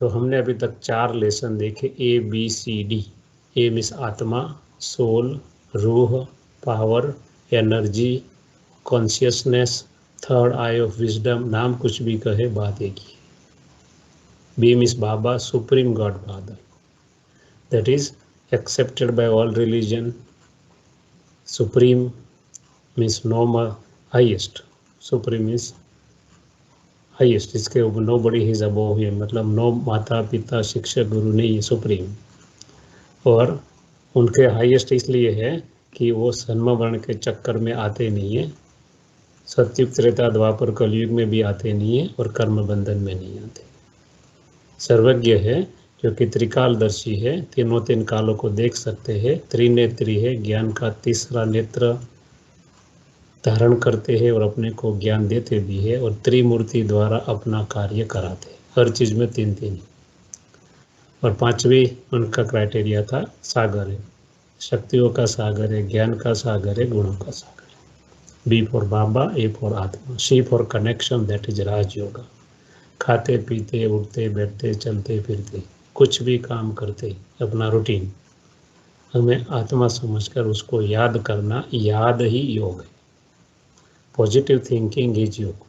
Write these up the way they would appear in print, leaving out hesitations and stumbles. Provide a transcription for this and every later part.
तो हमने अभी तक 4 लेसन देखे, ABCD। ए मीन्स आत्मा, सोल, रूह, power, energy, consciousness, third eye of wisdom. नाम कुछ भी कहे, बात एक ही। B means Baba, supreme God father, that is accepted by all religion. Supreme means no highest, supreme means highest, इसके ऊपर नो बड़ी इज अबव हिम, मतलब नो माता पिता शिक्षक गुरु नहीं, ये सुप्रीम। और उनके हाईएस्ट इसलिए है कि वो जन्म वर्ण के चक्कर में आते नहीं है, सत्युग त्रेता द्वापर कलयुग में भी आते नहीं है, और कर्म बंधन में नहीं आते। सर्वज्ञ है क्योंकि त्रिकालदर्शी है, तीनों तीन कालों को देख सकते हैं, त्रिनेत्री है, ज्ञान का तीसरा नेत्र धारण करते हैं और अपने को ज्ञान देते भी है, और त्रिमूर्ति द्वारा अपना कार्य कराते हैं, हर चीज में तीन तीन। और पांचवी उनका क्राइटेरिया था सागर है, शक्तियों का सागर है, ज्ञान का सागर है, गुणों का सागर है। B for Baba, A for आत्मा, C for connection, that is Rajyoga. खाते पीते उठते बैठते चलते फिरते कुछ भी काम करते, अपना रूटीन हमें आत्मा समझकर उसको याद करना, याद ही योग है। Positive thinking is yog.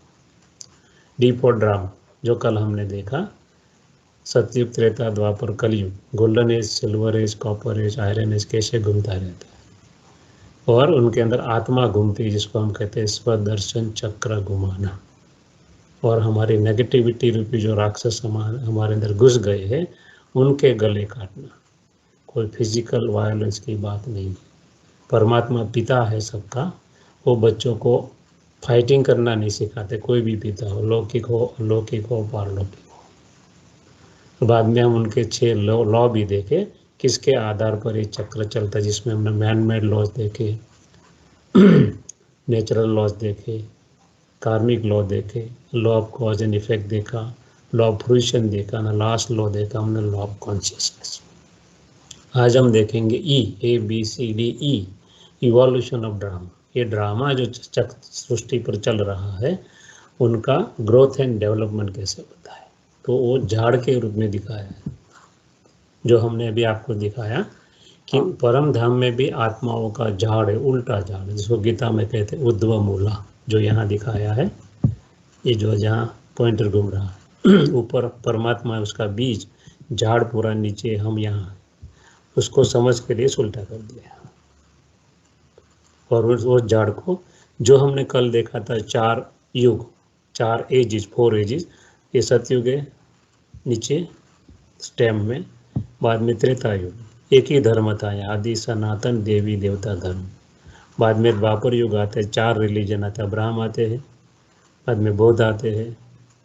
D for drama, जो कल हमने देखा, Satyug Treta Dwapar Kalyug, golden age, silver age, copper age, iron age कैसे घूमता रहता है, और उनके अंदर आत्मा घूमती है, जिसको हम कहते हैं स्वदर्शन चक्र घुमाना। और हमारी नेगेटिविटी रूपी जो राक्षस हमारे अंदर घुस गए हैं, उनके गले काटना। कोई फिजिकल वायलेंस की बात नहीं। परमात्मा पिता है सबका, वो बच्चों को फाइटिंग करना नहीं सिखाते, कोई भी पिता हो, लौकिक हो, अलौकिक हो, पारलौकिक हो। बाद में हम उनके 6 लॉ भी देखे, किसके आधार पर ये चक्र चलता है, जिसमें हमने मैन मेड लॉज देखे, नेचुरल लॉज देखे, कार्मिक लॉ देखे, law of cause and effect देखा, लॉ ऑफ फ्रूशन देखा ना, लास्ट लॉ देखा हमने, लॉ ऑफ कॉन्शियसनेस। आज हम देखेंगे EABCDE, इवोल्यूशन ऑफ ड्रामा। ये ड्रामा जो सृष्टि पर चल रहा है, उनका ग्रोथ एंड डेवलपमेंट कैसे होता है, तो वो झाड़ के रूप में दिखाया है, जो हमने अभी आपको दिखाया कि परम धाम में भी आत्माओं का झाड़ है, उल्टा झाड़, जिसको गीता में कहते हैं उद्भव मूला, जो यहाँ दिखाया है, ये जो जहाँ पॉइंटर घूम रहा है, ऊपर परमात्मा है, उसका बीज, झाड़ पूरा नीचे, हम यहाँ, उसको समझ के लिए उल्टा कर दिया। और उस झाड़ को, जो हमने कल देखा था, 4 युग, 4 एजिज, 4 एजिज, ये सतयुग है नीचे स्टेम में, बाद में त्रेता युग, एक ही धर्म था यहाँ, आदि सनातन देवी देवता धर्म। बाद में द्वापर युग आते हैं, 4 रिलीजन आते हैं, अब्राहम आते हैं, बाद में बौद्ध आते हैं,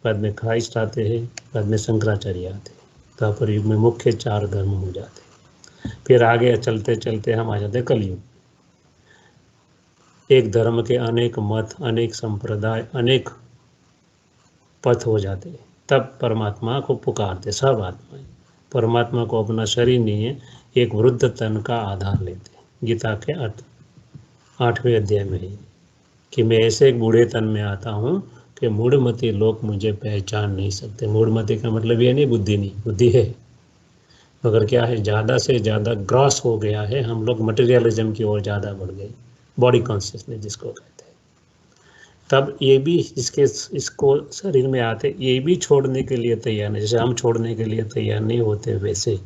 बाद में क्राइस्ट आते हैं, बाद में शंकराचार्य आते हैं। द्वापर युग में मुख्य 4 धर्म हो जाते हैं। फिर आगे चलते चलते हम आ जाते हैं कलयुग। एक धर्म के अनेक मत, अनेक संप्रदाय, अनेक पथ हो जाते हैं। तब परमात्मा को पुकारते सब आत्माएं। परमात्मा को अपना शरीर नहीं है, एक वृद्ध तन का आधार लेते हैं। गीता के 8वें अध्याय में ही, कि मैं ऐसे एक बूढ़े तन में आता हूँ कि मूढ़मती लोग मुझे पहचान नहीं सकते। मूढ़मती का मतलब ये नहीं बुद्धि नहीं, बुद्धि है, मगर क्या है, ज़्यादा से ज़्यादा ग्रॉस हो गया है, हम लोग मटेरियलिज्म की ओर ज़्यादा बढ़ गए, बॉडी कॉन्शियसनेस जिसको कहते हैं। तब ये भी इसको शरीर में आते, ये भी छोड़ने के लिए तैयार नहीं, जैसे हम छोड़ने के लिए तैयार नहीं होते वैसे,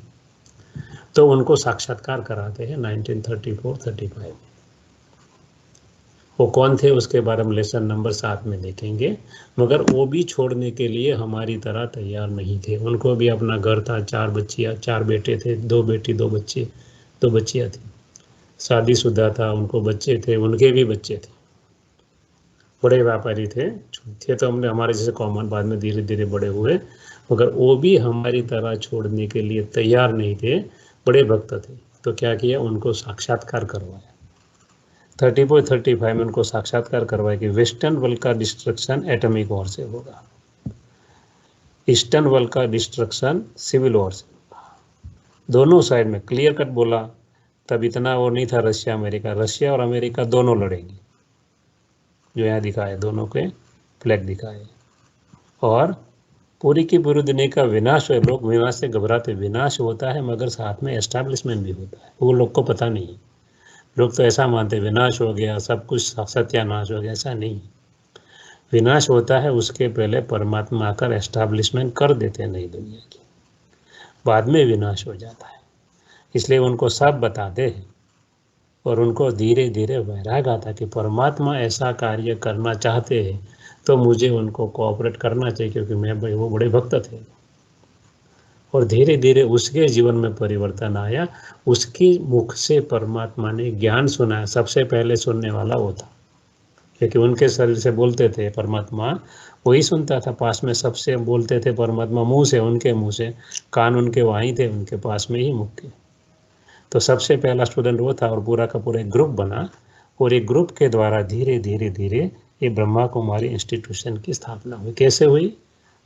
तो उनको साक्षात्कार कराते हैं 1934-35 में। वो कौन थे उसके बारे में लेसन नंबर 7 में देखेंगे, मगर वो भी छोड़ने के लिए हमारी तरह तैयार नहीं थे। उनको भी अपना घर था, 4 बच्चियाँ, 4 बेटे थे, 2 बेटी 2 बच्चे, 2 बच्चियाँ थी, शादीशुदा था, उनको बच्चे थे, उनके भी बच्चे थे, बड़े व्यापारी थे तो हमने हमारे जैसे कॉमन, बाद में धीरे धीरे बड़े हुए, मगर वो भी हमारी तरह छोड़ने के लिए तैयार नहीं थे, बड़े भक्त थे। तो क्या किया, उनको साक्षात्कार करवाया। 34-35 में उनको साक्षात्कार करवाया कि वेस्टर्न वर्ल्ड का डिस्ट्रक्शन एटॉमिक वॉर से होगा, ईस्टर्न वर्ल्ड का डिस्ट्रक्शन सिविल वॉर से होगा। दोनों साइड में क्लियर कट बोला। तब इतना वो नहीं था रशिया अमेरिका, रशिया और अमेरिका दोनों लड़ेंगे, जो यहाँ दिखाए, दोनों के फ्लैग दिखाए। और पूरी की पूरी दुनिया का विनाश है। लोग विनाश से घबराते, विनाश होता है मगर साथ में एस्टैब्लिशमेंट भी होता है, वो लोग को पता नहीं है। लोग तो ऐसा मानते विनाश हो गया सब कुछ सत्यानाश हो गया, ऐसा नहीं। विनाश होता है उसके पहले परमात्मा आकर एस्टैब्लिशमेंट कर देते हैं नई दुनिया की, बाद में विनाश हो जाता है। इसलिए उनको सब बताते हैं और उनको धीरे धीरे वैराग आता कि परमात्मा ऐसा कार्य करना चाहते हैं तो मुझे उनको कोऑपरेट करना चाहिए, क्योंकि वो बड़े भक्त थे। और धीरे धीरे उसके जीवन में परिवर्तन आया। उसके मुख से परमात्मा ने ज्ञान सुनाया, सबसे पहले सुनने वाला वो था, क्योंकि उनके शरीर से बोलते थे परमात्मा, वही सुनता था। पास में सबसे बोलते थे परमात्मा मुंह से, उनके मुंह से, कान उनके वहीं थे, उनके पास में ही मुख के। तो सबसे पहला स्टूडेंट वो था और पूरा का पूरा एक ग्रुप बना, और एक ग्रुप के द्वारा धीरे धीरे धीरे ये ब्रह्मा कुमारी इंस्टीट्यूशन की स्थापना हुई। कैसे हुई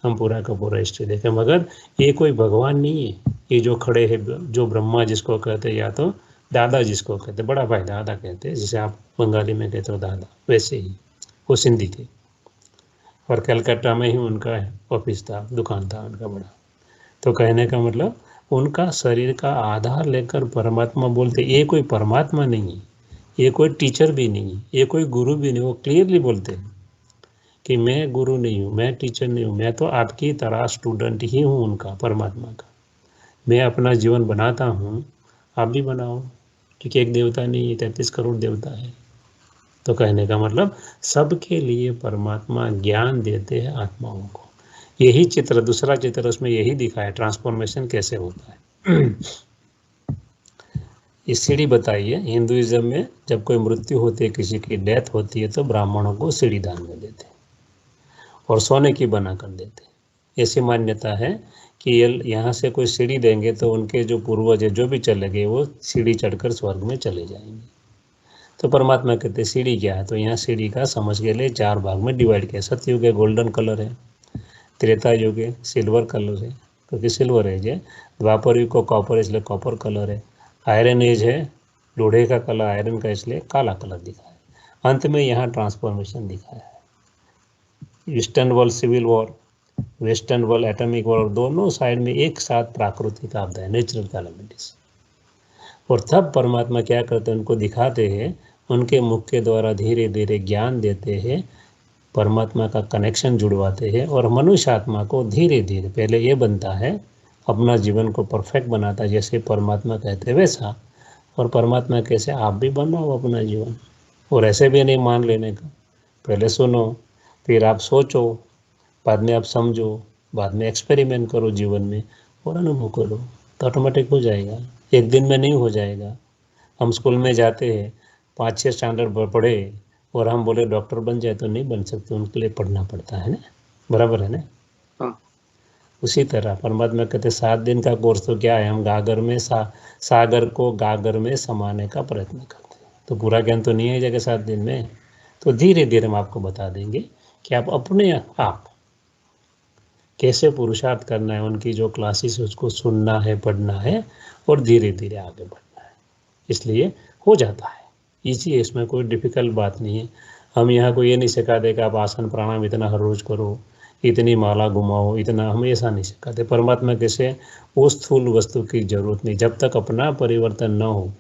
हम पूरा का पूरा हिस्ट्री देखें। मगर ये कोई भगवान नहीं है, ये जो खड़े हैं, जो ब्रह्मा जिसको कहते हैं, या तो दादा जिसको कहते, बड़ा भाई दादा कहते हैं, जिसे आप बंगाली में कहते हो दादा, वैसे ही वो सिंधी थे और कलकत्ता में ही उनका ऑफिस था, दुकान था उनका बड़ा। तो कहने का मतलब उनका शरीर का आधार लेकर परमात्मा बोलते, ये कोई परमात्मा नहीं है, ये कोई टीचर भी नहीं है, ये कोई गुरु भी नहीं। वो क्लियरली बोलते हैं कि मैं गुरु नहीं हूँ, मैं टीचर नहीं हूँ, मैं तो आपकी तरह स्टूडेंट ही हूँ उनका, परमात्मा का। मैं अपना जीवन बनाता हूँ, आप भी बनाओ, क्योंकि एक देवता नहीं है, 33 करोड़ देवता है। तो कहने का मतलब सबके लिए परमात्मा ज्ञान देते हैं आत्माओं को। यही चित्र, दूसरा चित्र उसमें यही दिखा है, ट्रांसफॉर्मेशन कैसे होता है। इस सीढ़ी बताइए, हिंदुइज्म में जब कोई मृत्यु होती है, किसी की डेथ होती है, तो ब्राह्मणों को सीढ़ी दान में देते हैं और सोने की बना कर देते हैं। ऐसी मान्यता है कि यहाँ से कोई सीढ़ी देंगे तो उनके जो पूर्वज है जो भी चले गए वो सीढ़ी चढ़कर स्वर्ग में चले जाएंगे। तो परमात्मा कहते हैं सीढ़ी क्या है, तो यहाँ सीढ़ी का समझ के लिए 4 भाग में डिवाइड किया। सतयुग है, गोल्डन कलर है। त्रेता युग है, सिल्वर कलर है, क्योंकि सिल्वर एज है। द्वापर युग को कॉपर, इसलिए कॉपर कलर है। आयरन एज है, लोहे का कलर आयरन का, इसलिए काला कलर दिखा है। अंत में यहाँ ट्रांसफॉर्मेशन दिखाया है। Eastern world civil war, western world atomic war, दोनों साइड में एक साथ प्राकृतिक आपदा है, नेचुरल कैलामिटीज। और तब परमात्मा क्या करते हैं, उनको दिखाते हैं, उनके मुख के द्वारा धीरे धीरे ज्ञान देते हैं, परमात्मा का कनेक्शन जुड़वाते हैं, और मनुष्य आत्मा को धीरे धीरे पहले ये बनता है, अपना जीवन को परफेक्ट बनाता है, जैसे परमात्मा कहते हैं वैसा। और परमात्मा कैसे, आप भी बनाओ अपना जीवन। और ऐसे भी नहीं मान लेने का, पहले सुनो, फिर आप सोचो, बाद में आप समझो, बाद में एक्सपेरिमेंट करो जीवन में और अनुभव करो, तो ऑटोमेटिक हो जाएगा। एक दिन में नहीं हो जाएगा। हम स्कूल में जाते हैं, 5-6 स्टैंडर्ड पढ़े और हम बोले डॉक्टर बन जाए, तो नहीं बन सकते, उनके लिए पढ़ना पड़ता है ना, बराबर है ना। हाँ। उसी तरह परमात्मा कहते 7 दिन का कोर्स तो क्या है, हम गागर में सागर को गागर में समाने का प्रयत्न करते हैं। तो पूरा ज्ञान तो नहीं है जगह 7 दिन में। तो धीरे धीरे हम आपको बता देंगे कि आप अपने आप कैसे पुरुषार्थ करना है, उनकी जो क्लासेस उसको सुनना है, पढ़ना है और धीरे धीरे आगे बढ़ना है। इसलिए हो जाता है ईजी है, इसमें कोई डिफ़िकल्ट बात नहीं है। हम यहाँ को ये नहीं सिखाते कि आप आसन प्राणायाम इतना हर रोज़ करो, इतनी माला घुमाओ, इतना, हम ऐसा नहीं सिखाते। परमात्मा कैसे, वो स्थूल वस्तु की जरूरत नहीं, जब तक अपना परिवर्तन न हो,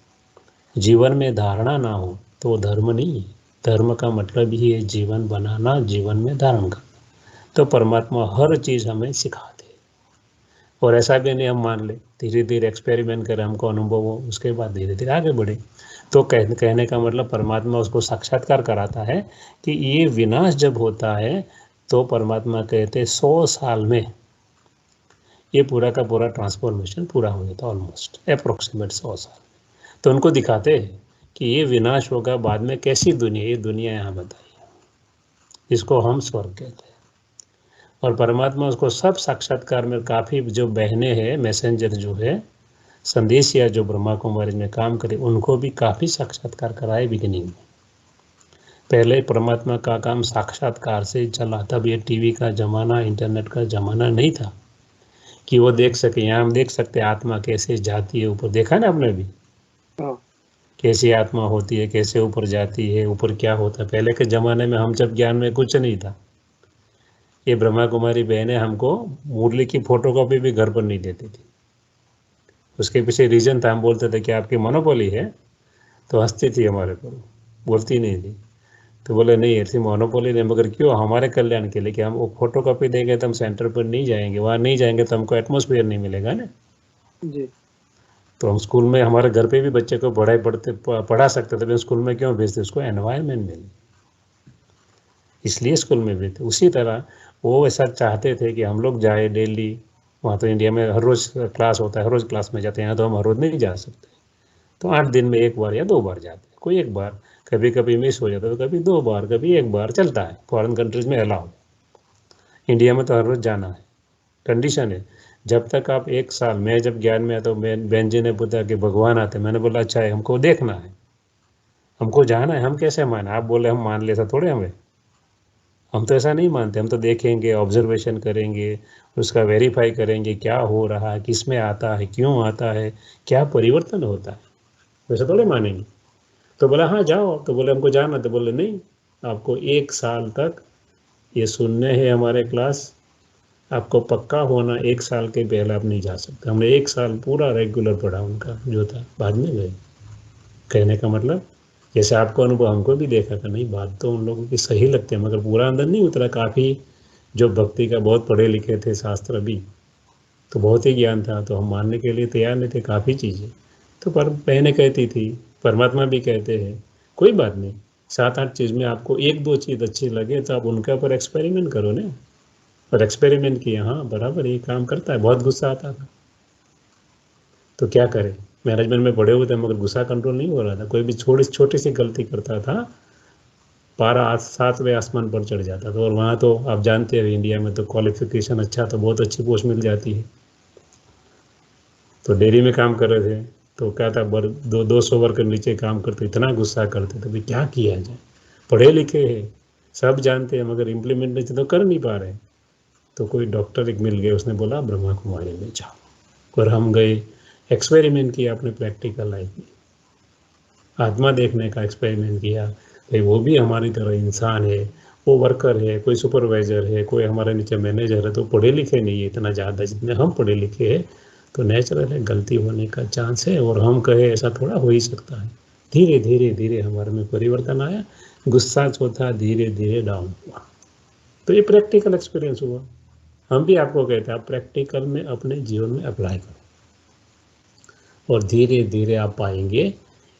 जीवन में धारणा ना हो, तो वो धर्म नहीं है। धर्म का मतलब ही है जीवन बनाना, जीवन में धारण करना। तो परमात्मा हर चीज़ हमें सिखाते हैं। और ऐसा भी नहीं हम मान ले, धीरे धीरे एक्सपेरिमेंट करें, हमको अनुभव हो, उसके बाद धीरे धीरे आगे बढ़े। तो कहने का मतलब परमात्मा उसको साक्षात्कार कराता है कि ये विनाश जब होता है तो परमात्मा कहते 100 साल में ये पूरा का पूरा ट्रांसफॉर्मेशन पूरा हो जाता है, ऑलमोस्ट अप्रोक्सीमेट 100 साल। तो उनको दिखाते हैं कि ये विनाश होगा, बाद में कैसी दुनिया, ये दुनिया यहाँ बताई है, जिसको हम स्वर्ग कहते हैं। और परमात्मा उसको सब साक्षात्कार में, काफ़ी जो बहनें हैं, मैसेंजर जो है, संदेश या जो ब्रह्मा कुमारी में काम करे, उनको भी काफ़ी साक्षात्कार कराए बिगिनिंग में। पहले परमात्मा का काम साक्षात्कार से चला, तब ये टीवी का ज़माना, इंटरनेट का ज़माना नहीं था कि वो देख सके। यहाँ हम देख सकते आत्मा कैसे जाती है ऊपर, देखा ना आपने भी, कैसी आत्मा होती है, कैसे ऊपर जाती है, ऊपर क्या होता है। पहले के ज़माने में हम जब ज्ञान में कुछ नहीं था, ये ब्रह्मा कुमारी बहनें हमको मुरली की फोटोकॉपी भी घर पर नहीं देती थी। उसके पीछे रीजन था, हम बोलते थे कि आपकी मोनोपोली है, तो हंसती थी हमारे पर, बोलती नहीं थी। तो बोले नहीं ऐसी मोनोपोली नहीं, मगर क्यों, हमारे कल्याण के लिए, कि हम वो फोटोकॉपी देंगे तो हम सेंटर पर नहीं जाएंगे, वहाँ नहीं जाएंगे तो हमको एटमोसफियर नहीं मिलेगा ना जी। तो हम स्कूल में, हमारे घर पे भी बच्चे को पढ़ा सकते थे, लेकिन स्कूल में क्यों भेजते, उसको एनवायरनमेंट मिले, इसलिए स्कूल में भेजते। उसी तरह वो ऐसा चाहते थे कि हम लोग जाए डेली, वहाँ तो इंडिया में हर रोज़ क्लास होता है, हर रोज़ क्लास में जाते हैं, यहाँ तो हम हर रोज़ नहीं जा सकते, तो 8 दिन में 1 बार या 2 बार जाते, कोई 1 बार, कभी कभी मिस हो जाता, तो कभी 2 बार, कभी 1 बार, चलता है, फॉरेन कंट्रीज़ में अलाउ, इंडिया में तो हर रोज़ जाना है, कंडीशन है। जब तक आप 1 साल, मैं जब ज्ञान में आता, बहन जी ने पूछा कि भगवान आते, मैंने बोला अच्छा है, हमको देखना है, हमको जाना है, हम कैसे माने, आप बोले हम मान ले, ऐसा थोड़े हमें, हम तो ऐसा नहीं मानते, हम तो देखेंगे, ऑब्जर्वेशन करेंगे, उसका वेरीफाई करेंगे, क्या हो रहा है, किस में आता है, क्यों आता है, क्या परिवर्तन होता है, वैसे थोड़े मानेंगे। तो बोला हाँ जाओ, तो बोले हमको जाना, तो बोले नहीं, आपको 1 साल तक ये सुनने हैं हमारे क्लास, आपको पक्का होना, 1 साल के पहले आप नहीं जा सकते। हमने 1 साल पूरा रेगुलर पढ़ा उनका जो था, बाद में गए। कहने का मतलब जैसे आपको अनुभव, हमको भी देखा था, नहीं बात तो उन लोगों की सही लगती है, मगर पूरा अंदर नहीं उतरा। काफ़ी जो भक्ति का बहुत पढ़े लिखे थे, शास्त्र भी, तो बहुत ही ज्ञान था, तो हम मानने के लिए तैयार नहीं थे काफ़ी चीज़ें। तो पर बहनें कहती थी, परमात्मा भी कहते हैं, कोई बात नहीं, 7-8 चीज़ में आपको 1-2 चीज़ अच्छी लगे तो आप उनके ऊपर एक्सपेरिमेंट करो ना। और एक्सपेरिमेंट किया, हाँ बराबर ये काम करता है। बहुत गुस्सा आता था, तो क्या करें, मैनेजमेंट में पढ़े हुए थे, मगर गुस्सा कंट्रोल नहीं हो रहा था। कोई भी छोटी सी गलती करता था, पारा 7वें आसमान पर चढ़ जाता था। और वहाँ तो आप जानते हो, इंडिया में तो क्वालिफिकेशन अच्छा तो बहुत अच्छी पोस्ट मिल जाती है। तो डेयरी में काम कर रहे थे, तो क्या था, 200 वर्कर नीचे काम करते, इतना गुस्सा करते थे, भाई क्या किया जाए, पढ़े लिखे हैं, सब जानते हैं, मगर इम्प्लीमेंटेशन तो कर नहीं पा रहे। तो कोई डॉक्टर एक मिल गए, उसने बोला ब्रह्मा कुमारी में जाओ। और हम गए, एक्सपेरिमेंट किया अपने प्रैक्टिकल लाइफ में, आत्मा देखने का एक्सपेरिमेंट किया, भाई वो भी हमारी तरह इंसान है, वो वर्कर है, कोई सुपरवाइज़र है, कोई हमारे नीचे मैनेजर है, तो पढ़े लिखे नहीं है इतना ज़्यादा जितने हम पढ़े लिखे हैं, तो नेचुरल है गलती होने का चांस है। और हम कहे ऐसा थोड़ा हो ही सकता है। धीरे धीरे धीरे हमारे में परिवर्तन आया, गुस्सा जो था धीरे धीरे डाउन हुआ। तो ये प्रैक्टिकल एक्सपीरियंस हुआ। हम भी आपको कहते हैं, आप प्रैक्टिकल में अपने जीवन में अप्लाई करो, और धीरे धीरे आप पाएंगे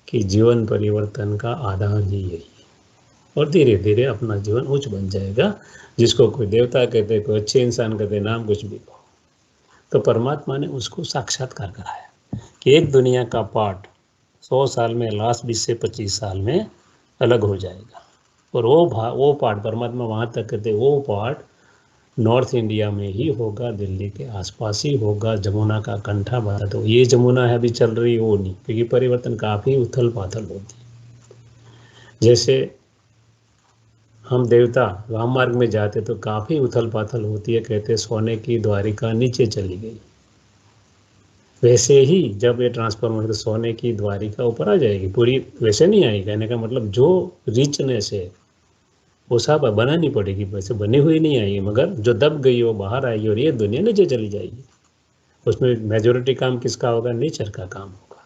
कि जीवन परिवर्तन का आधार ही यही है। और धीरे धीरे अपना जीवन उच्च बन जाएगा, जिसको कोई देवता कहते, कोई अच्छे इंसान कहते, नाम कुछ भी हो। तो परमात्मा ने उसको साक्षात्कार कराया कि एक दुनिया का पार्ट 100 साल में, लास्ट 20 से 25 साल में अलग हो जाएगा। और वो पार्ट परमात्मा वहाँ तक कहते, वो पार्ट नॉर्थ इंडिया में ही होगा, दिल्ली के आसपास ही होगा, जमुना का कंठा बांधा। तो ये जमुना है अभी चल रही, वो नहीं, क्योंकि परिवर्तन काफ़ी उथल पाथल होती है। जैसे हम देवता राम मार्ग में जाते तो काफ़ी उथल पाथल होती है, कहते सोने की द्वारिका नीचे चली गई। वैसे ही जब ये ट्रांसफॉर्मर, तो सोने की द्वारिका ऊपर आ जाएगी पूरी, वैसे नहीं आएगी। कहने का मतलब जो रिचनेस है वो सब बनानी पड़ेगी, वैसे बनी हुई नहीं आएगी, मगर जो दब गई वो बाहर आएगी, और ये दुनिया नीचे चली जाएगी। उसमें मेजॉरिटी काम किसका होगा, नेचर का काम होगा,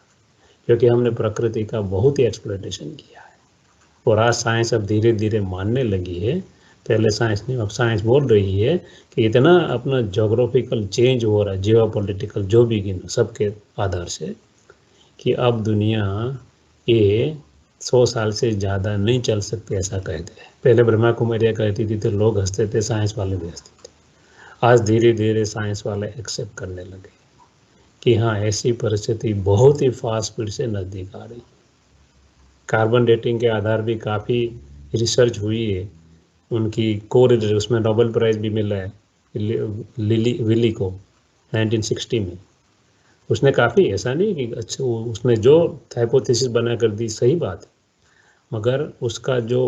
क्योंकि हमने प्रकृति का बहुत ही एक्सप्लोइटेशन किया है। और आज साइंस अब धीरे धीरे मानने लगी है, पहले साइंस नहीं, अब साइंस बोल रही है कि इतना अपना जोग्राफिकल चेंज हो रहा है, जियो पॉलिटिकल जो भी गिनो सबके आधार से, कि अब दुनिया ये 100 साल से ज़्यादा नहीं चल सकती, ऐसा कहते हैं। पहले ब्रह्मा कुमारियाँ कहती थी तो लोग हंसते थे, साइंस वाले भी हंसते थे। आज धीरे धीरे साइंस वाले एक्सेप्ट करने लगे कि हाँ ऐसी परिस्थिति बहुत ही फास्ट स्पीड से नज़दीक आ रही। कार्बन डेटिंग के आधार भी काफ़ी रिसर्च हुई है, उनकी कोरिलेशन, उसमें नोबेल प्राइज़ भी मिला है विली को 1960 में। उसने काफ़ी, ऐसा नहीं कि अच्छा, उसने जो हाइपोथेसिस बना कर दी सही बात है, मगर उसका जो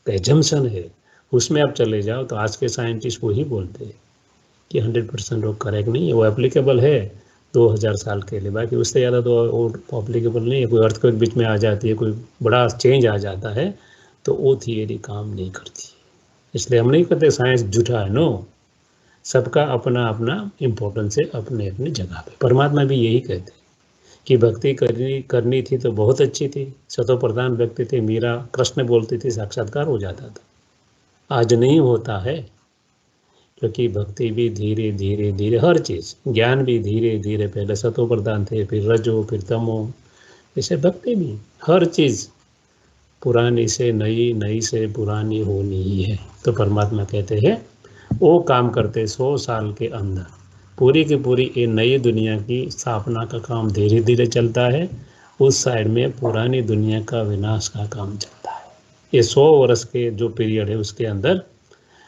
एजम्पशन है उसमें आप चले जाओ तो आज के साइंटिस्ट वही बोलते हैं कि 100% वो करेक्ट नहीं है, वो एप्लीकेबल है 2000 साल के लिए, बाकी उससे ज़्यादा तो वो एप्लीकेबल नहीं है। कोई अर्थक्वेक बीच में आ जाती है, कोई बड़ा चेंज आ जाता है, तो वो थियरी काम नहीं करती। इसलिए हम नहीं कहते साइंस झूठा है, नो, सबका अपना अपना इम्पोर्टेंस है अपने अपनी जगह पे। परमात्मा भी यही कहते हैं कि भक्ति करनी थी तो बहुत अच्छी थी, सतो प्रधान व्यक्ति थे, मीरा कृष्ण बोलती थी, साक्षात्कार हो जाता था। आज नहीं होता है, क्योंकि भक्ति भी धीरे धीरे धीरे, हर चीज़, ज्ञान भी धीरे धीरे, पहले सतो प्रधान थे, फिर रजो, फिर तमो, इसे भक्ति भी, हर चीज़ पुरानी से नई, नई से पुरानी होनी ही है। तो परमात्मा कहते हैं वो काम करते 100 साल के अंदर पूरी की पूरी ये नई दुनिया की स्थापना का काम धीरे धीरे चलता है, उस साइड में पुरानी दुनिया का विनाश का काम चलता है। ये 100 वर्ष के जो पीरियड है उसके अंदर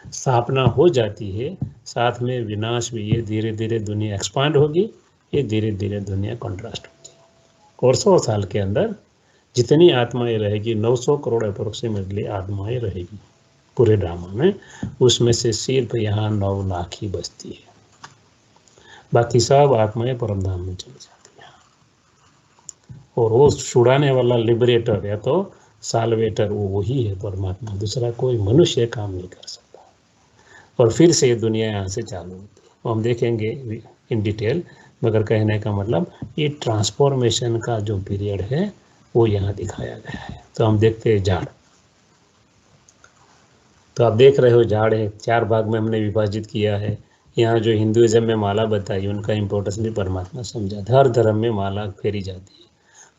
स्थापना हो जाती है, साथ में विनाश भी। ये धीरे धीरे दुनिया एक्सपांड होगी, ये धीरे धीरे दुनिया कॉन्ट्रास्ट होगी। और 100 साल के अंदर जितनी आत्माएं रहेगी, 900 करोड़ अप्रोक्सीमेटली आत्माएं रहेगी पूरे ड्रामा में, उसमें से सिर्फ यहाँ 9 लाख ही बचती है, बाकी सब आत्माएं परमधाम में चली जाती हैं। और वो छुड़ाने वाला लिबरेटर या तो साल्वेटर वो वही है परमात्मा, दूसरा कोई मनुष्य काम नहीं कर सकता। और फिर से ये दुनिया यहाँ से चालू होती है, वो हम देखेंगे इन डिटेल, मगर कहने का मतलब ये ट्रांसफॉर्मेशन का जो पीरियड है वो यहाँ दिखाया गया है। तो हम देखते हैं झाड़, तो आप देख रहे हो झाड़ है, 4 भाग में हमने विभाजित किया है। यहाँ जो हिंदुइज्म में माला बताई, उनका इम्पोर्टेंस भी परमात्मा समझा। हर धर्म में माला फेरी जाती है।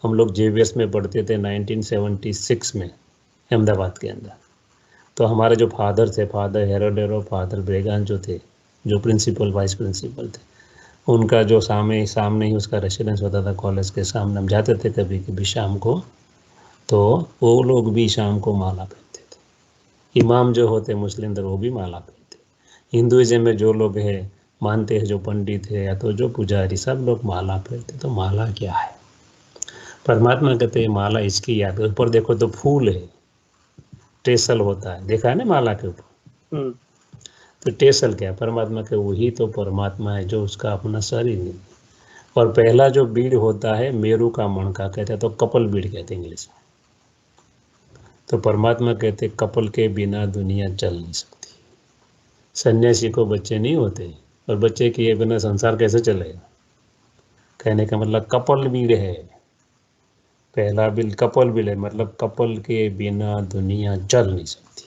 हम लोग जेवीएस में पढ़ते थे 1976 में अहमदाबाद के अंदर। तो हमारे जो फादर थे, फादर हेरोडेरो, फादर ब्रेगान जो थे, जो प्रिंसिपल वाइस प्रिंसिपल थे, उनका जो सामने ही उसका रेसिडेंस होता था, कॉलेज के सामने हम जाते थे कभी कभी शाम को, तो वो लोग भी शाम को माला पहनते थे। इमाम जो होते मुस्लिम वो भी माला पहनते। हिंदुइज्म में जो लोग हैं मानते हैं, जो पंडित है या तो जो पुजारी, सब लोग माला पहनते। तो माला क्या है? परमात्मा कहते हैं माला इसकी याद। ऊपर देखो तो फूल है, टेसल होता है, देखा है ना माला के ऊपर। तो टेसल क्या है? परमात्मा के वही तो परमात्मा है जो उसका अपना शरीर नहीं। और पहला जो बीड़ होता है मेरू का मणका कहते हैं, तो कपल बीड़ कहते हैं इंग्लिश में। तो परमात्मा कहते कपल के बिना दुनिया चल नहीं सकती। सन्यासी को बच्चे नहीं होते, और बच्चे के बिना संसार कैसे चलेगा? कहने का मतलब कपल बीड़ है, पहला बिल कपल बिल है, मतलब कपल के बिना दुनिया चल नहीं सकती।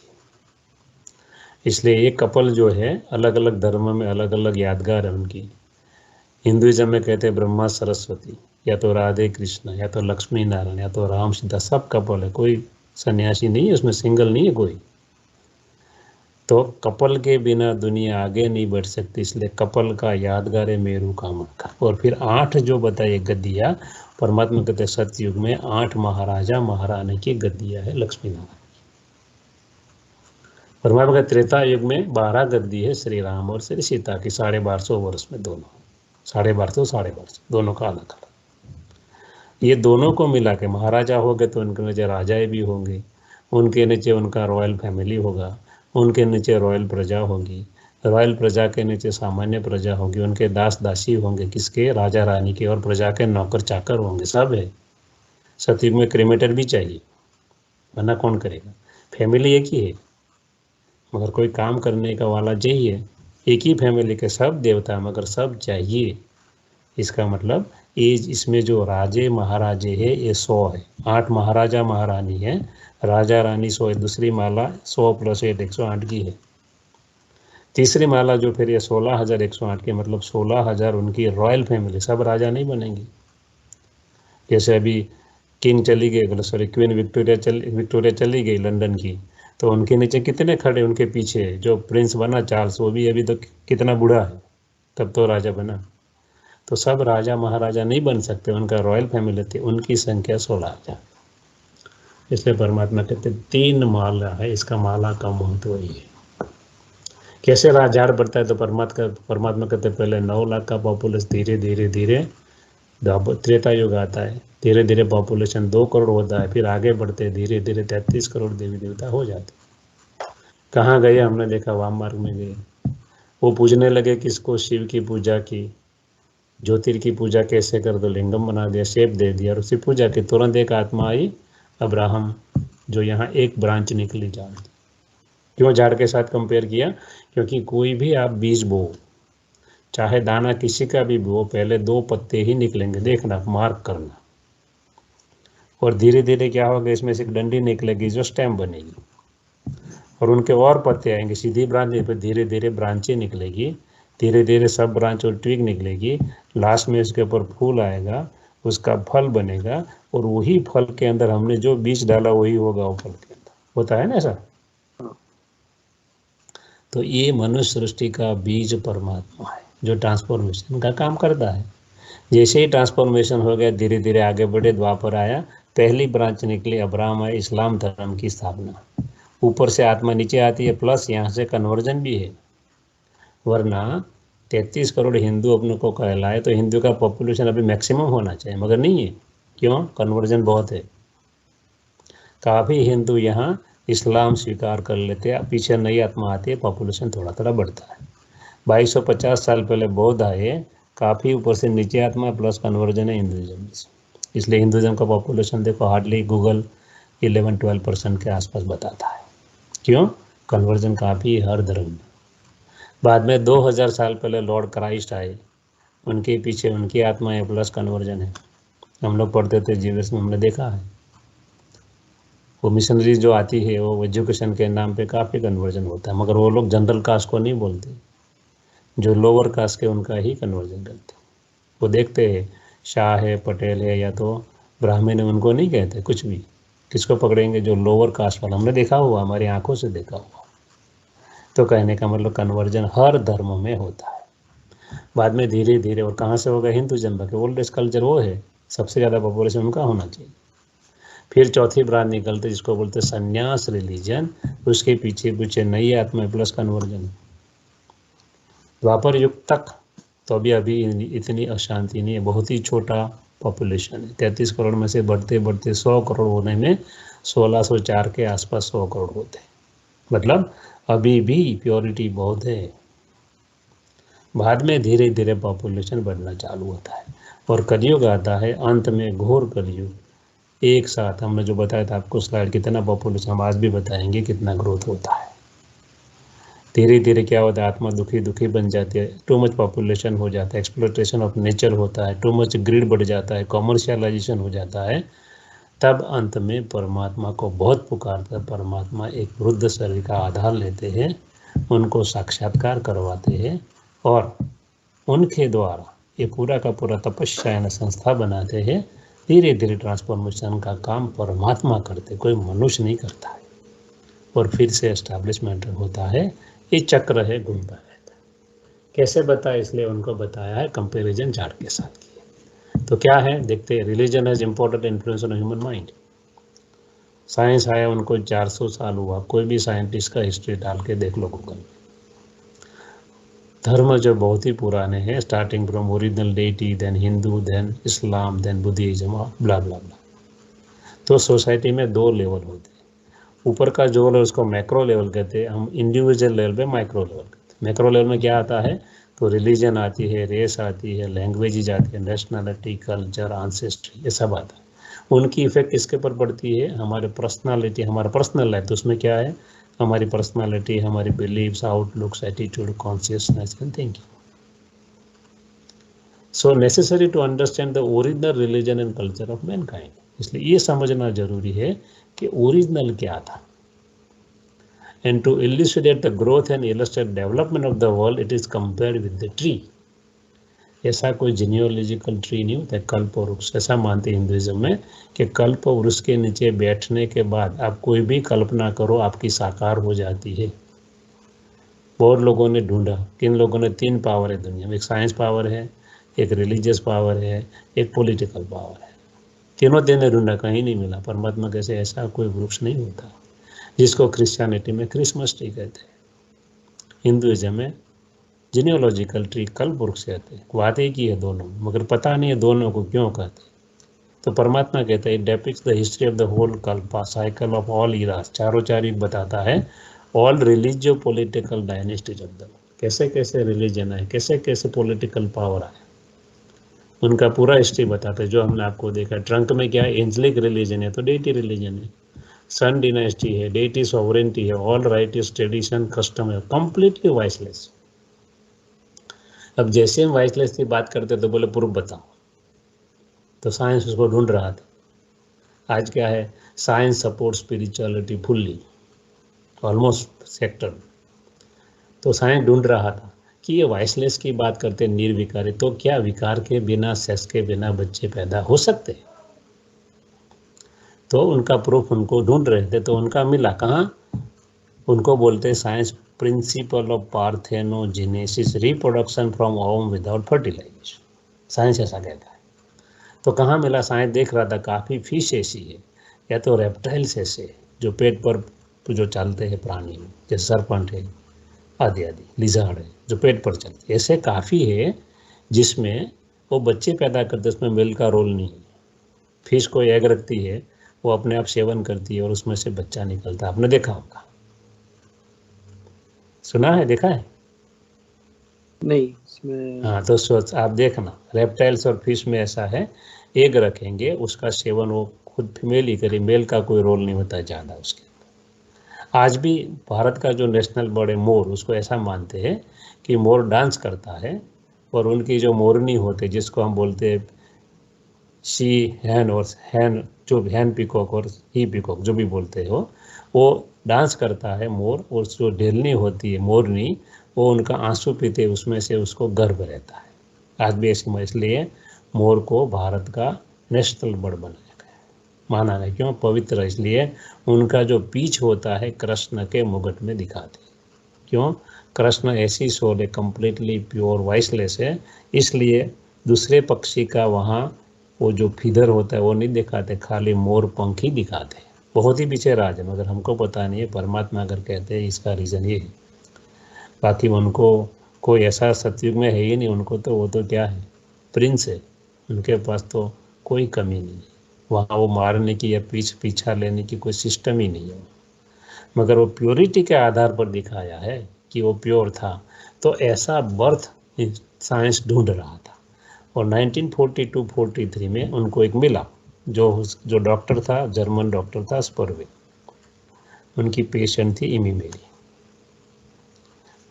इसलिए ये कपल जो है अलग अलग धर्म में अलग अलग यादगार है उनकी। हिंदुइज्म में कहते हैं ब्रह्मा सरस्वती, या तो राधे कृष्ण, या तो लक्ष्मी नारायण, या तो राम सीता, सब कपल है, कोई सन्यासी नहीं है उसमें, सिंगल नहीं है कोई। तो कपल के बिना दुनिया आगे नहीं बढ़ सकती, इसलिए कपल का यादगार है मेरू का मणका। और फिर 8 जो बताइए गद्दियाँ, परमात्मा कहते सतयुग में 8 महाराजा महारानी की गद्दियाँ है लक्ष्मी नारायण। परमात्मा का त्रेता युग में 12 गद्दी है श्री राम और श्री सीता की, 1250 वर्ष में दोनों, 1250 दोनों का अलग अलग। ये दोनों को मिला के महाराजा हो गए तो उनके नीचे राजाएं भी होंगे, उनके नीचे उनका रॉयल फैमिली होगा, उनके नीचे रॉयल प्रजा होगी, रॉयल प्रजा के नीचे सामान्य प्रजा होगी, उनके दास दासी होंगे, किसके? राजा रानी के, और प्रजा के नौकर चाकर होंगे, सब है। सतयुग में क्रीमेटर भी चाहिए, वरना कौन करेगा? फैमिली एक ही है, मगर कोई काम करने का वाला चाहिए। एक ही फैमिली के सब देवता, मगर सब चाहिए। इसका मतलब इसमें जो राजे महाराजे है ये 100 है, 8 महाराजा महारानी है, राजा रानी 100 है। दूसरी माला 100 + 8 108 की है। तीसरी माला जो फिर ये 16,108 की, मतलब 16,000 उनकी रॉयल फैमिली, सब राजा नहीं बनेंगे। जैसे अभी किंग चली गई, सॉरी क्वीन विक्टोरिया चली गई लंदन की, तो उनके नीचे कितने खड़े उनके पीछे? जो प्रिंस बना चार्ल्स, वो भी अभी तो कितना बूढ़ा है, तब तो राजा बना। तो सब राजा महाराजा नहीं बन सकते, उनका रॉयल फैमिली थी, उनकी संख्या 16,000। इसलिए परमात्मा कहते 3 माला है, इसका माला का महत्व ही है। कैसे झाड़ बढ़ता है? तो परमात्मा कहते पहले 9 लाख का पॉपुलेशन, धीरे धीरे धीरे त्रेता युग आता है, धीरे धीरे पॉपुलेशन 2 करोड़ होता है, फिर आगे बढ़ते धीरे धीरे 33 करोड़ देवी देवता हो जाते। कहाँ गए? हमने देखा वाम मार्ग में गए। वो पूजने लगे किसको? शिव की पूजा की, ज्योतिर की पूजा कैसे कर दो, लिंगम बना दिया, शेप दे दिया, और उसी पूजा की तुरंत एक आत्मा आई अब्राहम, जो यहाँ एक ब्रांच निकली जान। क्यों झाड़ के साथ कंपेयर किया? क्योंकि कोई भी आप बीज बो, चाहे दाना किसी का भी बो, पहले 2 पत्ते ही निकलेंगे, देखना, मार्क करना, और धीरे धीरे क्या होगा, इसमें से एक डंडी निकलेगी जो स्टेम बनेगी, और उनके और पत्ते आएंगे, सीधी ब्रांच नहीं, फिर धीरे धीरे ब्रांचें निकलेगी, धीरे धीरे सब ब्रांच और ट्विग निकलेगी, लास्ट में इसके ऊपर फूल आएगा, उसका फल बनेगा, और वही फल के अंदर हमने जो बीज डाला वही होगा वो फल के अंदर, होता है ना ऐसा? तो ये मनुष्य सृष्टि का बीज परमात्मा है जो ट्रांसफॉर्मेशन का काम करता है। जैसे ही ट्रांसफॉर्मेशन हो गया, धीरे धीरे आगे बढ़े, द्वापर आया, पहली ब्रांच निकली, अब्राहम है, इस्लाम धर्म की स्थापना, ऊपर से आत्मा नीचे आती है, प्लस यहाँ से कन्वर्जन भी है। वरना 33 करोड़ हिंदू अपने को कहलाए तो हिंदू का पॉपुलेशन अभी मैक्सिमम होना चाहिए, मगर नहीं है। क्यों? कन्वर्जन बहुत है। काफ़ी हिंदू यहाँ इस्लाम स्वीकार कर लेते हैं, पीछे नई आत्मा आती है, पॉपुलेशन थोड़ा थोड़ा बढ़ता है। 2250 साल पहले बौद्ध आए, काफ़ी ऊपर से नीचे आत्मा प्लस कन्वर्जन है हिंदुज़म में, इसलिए हिंदुज़म का पॉपुलेशन देखो हार्डली गूगल 11-12% के आसपास बताता है। क्यों? कन्वर्जन काफ़ी है हर धर्म में। बाद में 2000 साल पहले लॉर्ड क्राइस्ट आए, उनके पीछे उनकी आत्मा है प्लस कन्वर्जन है। हम लोग पढ़ते थे जीएस में, हमने देखा है वो मिशनरी जो आती है वो एजुकेशन के नाम पे काफ़ी कन्वर्जन होता है, मगर वो लोग जनरल कास्ट को नहीं बोलते, जो लोअर कास्ट के उनका ही कन्वर्जन करते। वो देखते हैं शाह है, पटेल है, या तो ब्राह्मण है, उनको नहीं कहते कुछ भी। किसको पकड़ेंगे? जो लोअर कास्ट वाला, हमने देखा हुआ, हमारी आंखों से देखा हुआ। तो कहने का मतलब कन्वर्जन हर धर्म में होता है। बाद में धीरे धीरे, और कहाँ से होगा? हिंदुज़म का ओल्डेस्ट कल्चर वो है, सबसे ज़्यादा पॉपुलेशन उनका होना चाहिए। फिर चौथी ब्रांच निकलते जिसको बोलते संन्यास रिलीजन, उसके पीछे पीछे नई आत्मा प्लस कन्वर्जन। द्वापर युग तक तो अभी इतनी अशांति नहीं है, बहुत ही छोटा पॉपुलेशन है। 33 करोड़ में से बढ़ते बढ़ते 100 करोड़ होने में 1604 के आसपास 100 करोड़ होते हैं, मतलब अभी भी प्योरिटी बहुत है। बाद में धीरे धीरे पॉपुलेशन बढ़ना चालू होता है, और कलयुग आता है, अंत में घोर कलयुग। एक साथ हमने जो बताया था आपको स्लाइड, कितना पॉपुलेशन, हम आज भी बताएंगे कितना ग्रोथ होता है। धीरे धीरे क्या होता है? आत्मा दुखी दुखी बन जाती है, टू मच पॉपुलेशन हो जाता है, एक्सप्लोटेशन ऑफ नेचर होता है, टू मच ग्रिड बढ़ जाता है, कॉमर्शियलाइजेशन हो जाता है। तब अंत में परमात्मा को बहुत पुकारता है, परमात्मा एक वृद्ध शरीर का आधार लेते हैं, उनको साक्षात्कार करवाते हैं, और उनके द्वारा ये पूरा का पूरा तपस्या संस्था बनाते हैं। धीरे धीरे ट्रांसफॉर्मेशन का काम परमात्मा करते, कोई मनुष्य नहीं करता है, और फिर से एस्टैब्लिशमेंट होता है। ये चक्र है, घूमता रहता है। कैसे बताया? इसलिए उनको बताया है कंपैरिजन झाड़ के साथ किया। तो क्या है देखते हैं, religion has important influence on human mind. Science आया उनको 400 साल हुआ, कोई भी साइंटिस्ट का हिस्ट्री डाल के देख लो गूगल। धर्म जो बहुत ही पुराने हैं, starting from original deity, then Hindu, then Islam, then Buddhism, blah blah blah. तो सोसाइटी में 2 लेवल होते हैं। ऊपर का जो है उसको मैक्रो लेवल कहते हैं, हम इंडिविजुअल लेवल पे माइक्रो लेवल कहते हैं। मैक्रो लेवल में क्या आता है? तो रिलीजन आती है, रेस आती है, लैंग्वेज आती है, नेशनलिटी, कल्चर, आंसेस्ट्री, ये सब आता है। उनकी इफेक्ट किसके ऊपर पड़ती है? हमारे पर्सनालिटी, हमारा पर्सनल लाइफ। तो उसमें क्या है? हमारी पर्सनालिटी, हमारी beliefs, outlooks, attitude, consciousness and thinking. So necessary to understand the original religion and culture of mankind. इसलिए ये समझना जरूरी है कि ओरिजिनल क्या था। And to illustrate the growth and illustrate development of the world, it is compared with the tree. ऐसा कोई जीनियोलॉजिकल ट्री नहीं होता, कल्प वृक्ष। ऐसा मानते हिंदुइज्म में कि कल्प वृक्ष के नीचे बैठने के बाद आप कोई भी कल्पना करो आपकी साकार हो जाती है। बहुत लोगों ने ढूंढा, किन लोगों ने? 3 पावर है दुनिया में, एक साइंस पावर है, एक रिलीजियस पावर है, एक पॉलिटिकल पावर है। तीनों ने ढूंढा, कहीं नहीं मिला। परमात्मा कैसे? ऐसा कोई वृक्ष नहीं होता, जिसको क्रिश्चियनिटी में क्रिसमस ट्री कहते हैं, हिंदुइज्म में जीनियोलॉजिकल ट्री, कल्प वृक्ष कहते हैं। बात एक ही है दोनों, मगर पता नहीं है दोनों को क्यों कहते हैं। तो परमात्मा कहता है, it depicts the history of the whole kalpa cycle of all eras. चारों चार युग बताता है, all religio political dynasties of the. कैसे कैसे रिलीजन है, कैसे कैसे पॉलिटिकल पावर आए, उनका पूरा हिस्ट्री बताता है। जो हमने आपको देखा ट्रंक में क्या है? एंजलिक रिलीजन है तो डेटी रिलीजन है, सन डिनेस्टी है, डेटी सॉवरेंटी है, all right is tradition custom है, कंप्लीटली वॉइसलेस। अब जैसे हम वॉइसलेस की बात करते तो बोले प्रूफ बताओ, तो साइंस उसको ढूंढ रहा था। आज क्या है, science support spirituality fully, almost sector. तो साइंस ढूंढ रहा था कि ये वॉइसलेस की बात करते निर्विकारी, तो क्या विकार के बिना, सेक्स के बिना बच्चे पैदा हो सकते? तो उनका प्रूफ उनको ढूंढ रहे थे, तो उनका मिला कहाँ, उनको बोलते हैं science principle of parthenogenesis, reproduction from ovum without fertilisation, science ऐसा कहता है। तो कहाँ मिला, साइंस देख रहा था काफ़ी फिश ऐसी है, या तो रेप्टाइल्स ऐसे जो पेट पर जो चलते हैं प्राणी, जैसे सरपंट है आदि आदि, लिजार्ड है जो पेट पर चलते, ऐसे काफ़ी है जिसमें वो बच्चे पैदा करते, उसमें मेल का रोल नहीं है। फिश को एग रखती है, वो अपने आप सेवन करती है और उसमें से बच्चा निकलता है, आपने देखा होगा, सुना है, देखा है? नहीं इसमें। हाँ, तो सोच आप देखना, रेप्टाइल्स और फिश में ऐसा है, एग रखेंगे, उसका सेवन वो खुद फीमेल ही करे, मेल का कोई रोल नहीं होता ज़्यादा उसके। आज भी भारत का जो नेशनल बर्ड है मोर, उसको ऐसा मानते हैं कि मोर डांस करता है, और उनकी जो मोरनी होते जिसको हम बोलते हैं शी हैन, और हैन जो हैन पिकॉक और ही पिकॉक जो भी बोलते हो, वो डांस करता है मोर, और जो ढेलनी होती है मोरनी, वो उनका आंसू पीते, उसमें से उसको गर्व रहता है। आज भी ऐसी, इसलिए मोर को भारत का नेशनल बर्ड बनाया गया, माना गया। क्यों? पवित्र, इसलिए उनका जो पीछ होता है कृष्ण के मुकुट में दिखाते। क्यों? कृष्ण ऐसी सोल है, कंप्लीटली प्योर वॉइसलेस है, इसलिए दूसरे पक्षी का वहाँ वो जो फीदर होता है वो नहीं दिखाते, खाली मोर पंख ही दिखाते। बहुत ही पीछे राज है, मगर हमको पता नहीं है। परमात्मा अगर कहते हैं इसका रीज़न ये है, बाकी उनको कोई ऐसा सतयुग में है ही नहीं, उनको तो वो तो क्या है, प्रिंस है, उनके पास तो कोई कमी नहीं है। वहाँ वो मारने की या पीछा लेने की कोई सिस्टम ही नहीं है, मगर वो प्योरिटी के आधार पर दिखाया है कि वो प्योर था। तो ऐसा बर्थ साइंस ढूंढ रहा था, और 1942-43 में उनको एक मिला, जो डॉक्टर था, जर्मन डॉक्टर था स्पर्वे, उनकी पेशेंट थी इमी मेरी।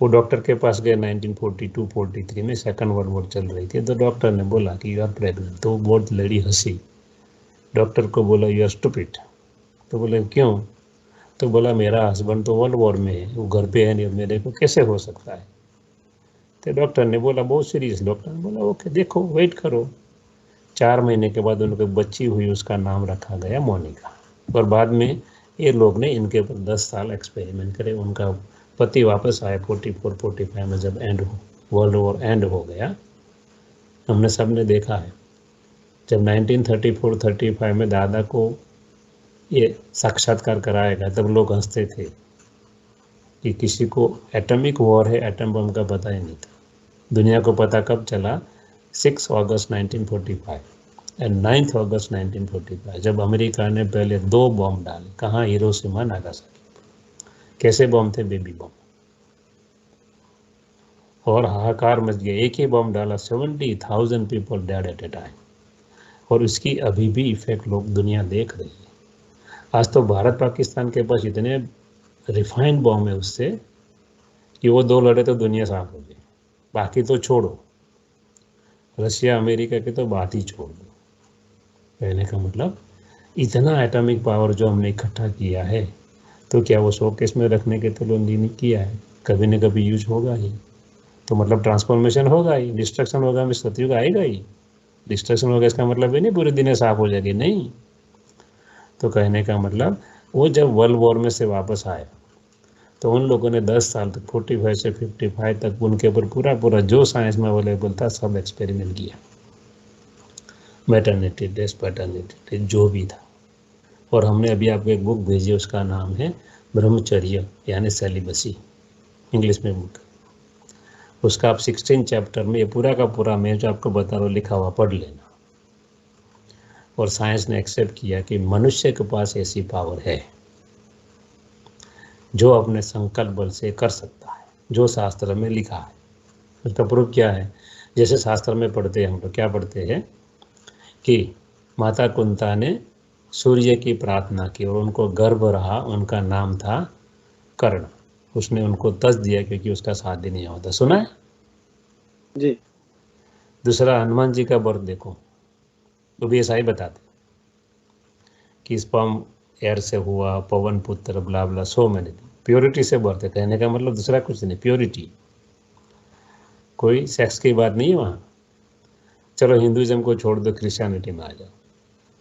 वो डॉक्टर के पास गए 1942-43 में, सेकंड वर्ल्ड वॉर चल रही थी, तो डॉक्टर ने बोला कि यू आर प्रेग्नेंट। तो बहुत लड़ी हंसी, डॉक्टर को बोला यू आर स्टूपिड। तो बोले क्यों? तो बोला मेरा हस्बैंड तो वर्ल्ड वॉर में है, वो घर पे है नहीं, मेरे को कैसे हो सकता है? तो डॉक्टर ने बोला बहुत सीरियस, डॉक्टर ने बोला ओके देखो, वेट करो। 4 महीने के बाद उनको बच्ची हुई, उसका नाम रखा गया मोनिका। और बाद में ये लोग ने इनके ऊपर 10 साल एक्सपेरिमेंट करे। उनका पति वापस आया 44-45 में, जब वर्ल्ड वॉर एंड हो गया। हमने सब ने देखा है, जब 1934-35 में दादा को ये साक्षात्कार कराया गया, तब लोग हंसते थे कि किसी को एटॉमिक वॉर है, एटम बम का पता ही नहीं था। दुनिया को पता कब चला? 6 अगस्त 1945 एंड 9 अगस्त 1945, जब अमेरिका ने पहले 2 बम डाले। कहाँ? Hiroshima Nagasaki. कैसे बम थे? बेबी बम। और हाहाकार मच गया, एक ही बम डाला, 70,000 पीपल डेड एट ए टाइम। और उसकी अभी भी इफेक्ट लोग, दुनिया देख रही है। आज तो भारत पाकिस्तान के पास इतने रिफाइंड बम है उससे कि वो 2 लड़े तो दुनिया साफ हो गई। बाकी तो छोड़ो, रशिया अमेरिका की तो बात ही छोड़ दो। कहने का मतलब, इतना एटॉमिक पावर जो हमने इकट्ठा किया है, तो क्या वो शोकेस में रखने के तो नहीं किया है, कभी न कभी यूज होगा ही। तो मतलब ट्रांसफॉर्मेशन होगा ही, डिस्ट्रक्शन होगा, सतयुग आएगा ही। डिस्ट्रक्शन होगा इसका मतलब ये नहीं पूरी दुनिया साफ हो जाएगी, नहीं। तो कहने का मतलब, वो जब वर्ल्ड वॉर में से वापस आए, तो उन लोगों ने 10 साल तक, 45 से 55 तक, उनके ऊपर पूरा जो साइंस में अवेलेबल था सब एक्सपेरिमेंट किया, मैटरनिटी टेस्ट, पैटर्निटी टेस्ट, जो भी था। और हमने अभी आपको एक बुक भेजी, उसका नाम है ब्रह्मचर्य यानी सेलिबसी, इंग्लिश में बुक। उसका आप 16 चैप्टर में ये पूरा का पूरा मैं जो आपको बता रहा हूँ लिखा हुआ, पढ़ लेना। और साइंस ने एक्सेप्ट किया कि मनुष्य के पास ऐसी पावर है जो अपने संकल्प बल से कर सकता है, जो शास्त्र में लिखा है। उसका प्रूफ क्या है? जैसे शास्त्र में पढ़ते हैं हम लोग, क्या पढ़ते हैं कि माता कुंता ने सूर्य की प्रार्थना की और उनको गर्भ रहा, उनका नाम था कर्ण। उसने उनको तज दिया क्योंकि उसका शादी नहीं होता। सुना है? जी। दूसरा, हनुमान जी का बर्थ देखो, वो भी ऐसा ही बताते कि स्पर्म एयर से हुआ, पवन पुत्र, ब्ला ब्ला, सो मैंने प्योरिटी से बर्थ है। कहने का मतलब दूसरा कुछ नहीं, प्योरिटी, कोई सेक्स की बात नहीं है वहाँ। चलो हिंदुइज्म को छोड़ दो, क्रिश्चियनिटी में आ जाओ।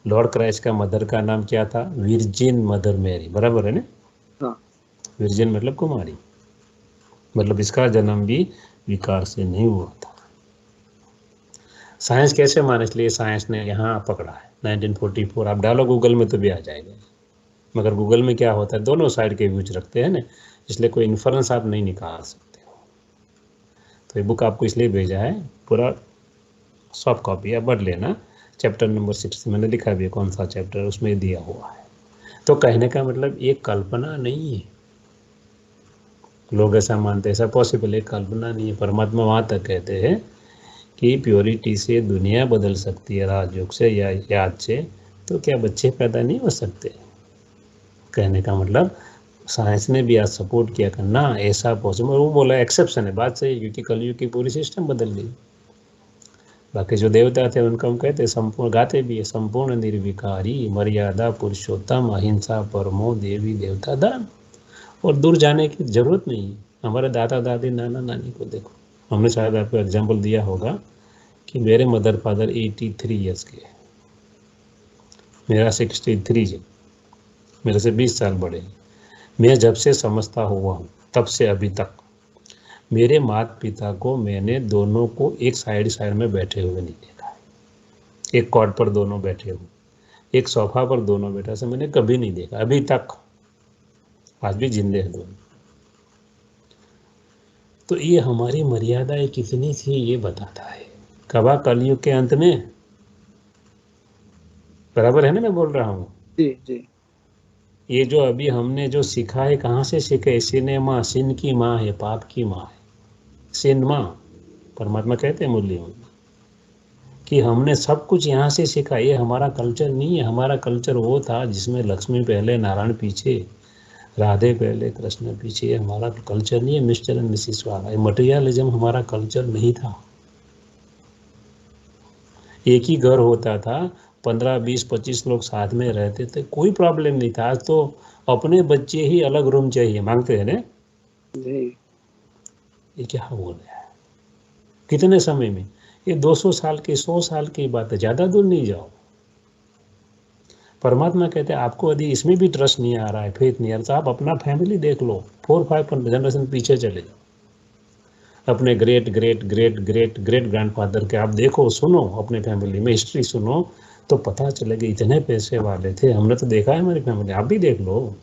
लॉर्ड क्राइस्ट का मदर का नाम क्या था? विर्जिन मदर मैरी, बराबर है ना? हाँ। विर्जिन मतलब कुमारी, मतलब इसका जन्म भी विकार से नहीं हुआ था। साइंस कैसे माने? इसलिए साइंस ने यहाँ पकड़ा है 1944। आप डालो गूगल में तो भी आ जाएगा, मगर गूगल में क्या होता है, दोनों साइड के व्यूज रखते हैं ना, इसलिए कोई इन्फ्रेंस आप नहीं निकाल सकते हो। तो ये बुक आपको इसलिए भेजा है, पूरा सॉफ्ट कॉपी है, पढ़ लेना। चैप्टर नंबर 6 मैंने लिखा भी है कौन सा चैप्टर, उसमें दिया हुआ है। तो कहने का मतलब ये कल्पना नहीं है, लोग ऐसा मानते हैं, ऐसा पॉसिबल है, कल्पना नहीं है। परमात्मा वहाँ तक कहते हैं कि प्योरिटी से दुनिया बदल सकती है, राजयोग से या याद से, तो क्या बच्चे पैदा नहीं हो सकते? कहने का मतलब साइंस ने भी आज सपोर्ट किया करना ऐसा पॉसिबल। वो बोला एक्सेप्शन है, बात सही है, क्योंकि कलयुग की पूरी सिस्टम बदल गई। बाकी जो देवता थे उनको हम कहते संपूर्ण, गाते भी है, संपूर्ण निर्विकारी, मर्यादा पुरुषोत्तम, अहिंसा परमो देवी देवता दान। और दूर जाने की जरूरत नहीं है। हमारे दादा दादी नाना नानी को देखो, हमने शायद आपको एग्जाम्पल दिया होगा कि मेरे मदर फादर 83 ईयर्स के, मेरा 63 है, मेरे से 20 साल बड़े हैं। मैं जब से समझता हुआ हूँ तब से अभी तक मेरे माता पिता को मैंने दोनों को एक साइड साइड में बैठे हुए नहीं देखा है। एक कॉट पर दोनों बैठे हुए, एक सोफा पर दोनों बैठा, से मैंने कभी नहीं देखा अभी तक। आज भी जिंदे हैं दोनों। तो ये हमारी मर्यादाएं कितनी थी ये बताता है। कबा कलयुग के अंत में, बराबर है ना मैं बोल रहा हूँ? जी जी। ये जो अभी हमने जो सीखा है, कहाँ से सीखे? सिनेमा सिन की माँ है, पाप की माँ है सिन माँ। परमात्मा कहते हैं मूल्य में कि हमने सब कुछ यहाँ से सीखा। ये हमारा कल्चर नहीं है। हमारा कल्चर वो था जिसमें लक्ष्मी पहले, नारायण पीछे, राधे पहले, कृष्ण पीछे। हमारा कल्चर नहीं है मिस्टर एंड मिसिस वाला। ये मटेरियलिज्म हमारा कल्चर नहीं था। एक ही घर होता था, 15, 20, 25 लोग साथ में रहते थे, कोई प्रॉब्लम नहीं था। आज तो अपने बच्चे ही अलग रूम चाहिए मांगते हैं ना। जी। ये क्या हो गया है कितने समय में? ये 200 साल की, 100 साल की बात है, ज़्यादा दूर नहीं जाओ। परमात्मा कहते हैं आपको यदि इसमें भी ट्रस्ट नहीं आ रहा है, फेथ नहीं आ रहा, तो आप अपना फैमिली देख लो, 4-5 जनरेशन पीछे चले जाओ। अपने great great great great great grandfather के आप देखो, सुनो, अपने फैमिली में हिस्ट्री सुनो, तो पता चलेगा इतने पैसे वाले थे। हमने तो देखा है हमारी फैमिली, आप भी देख लो।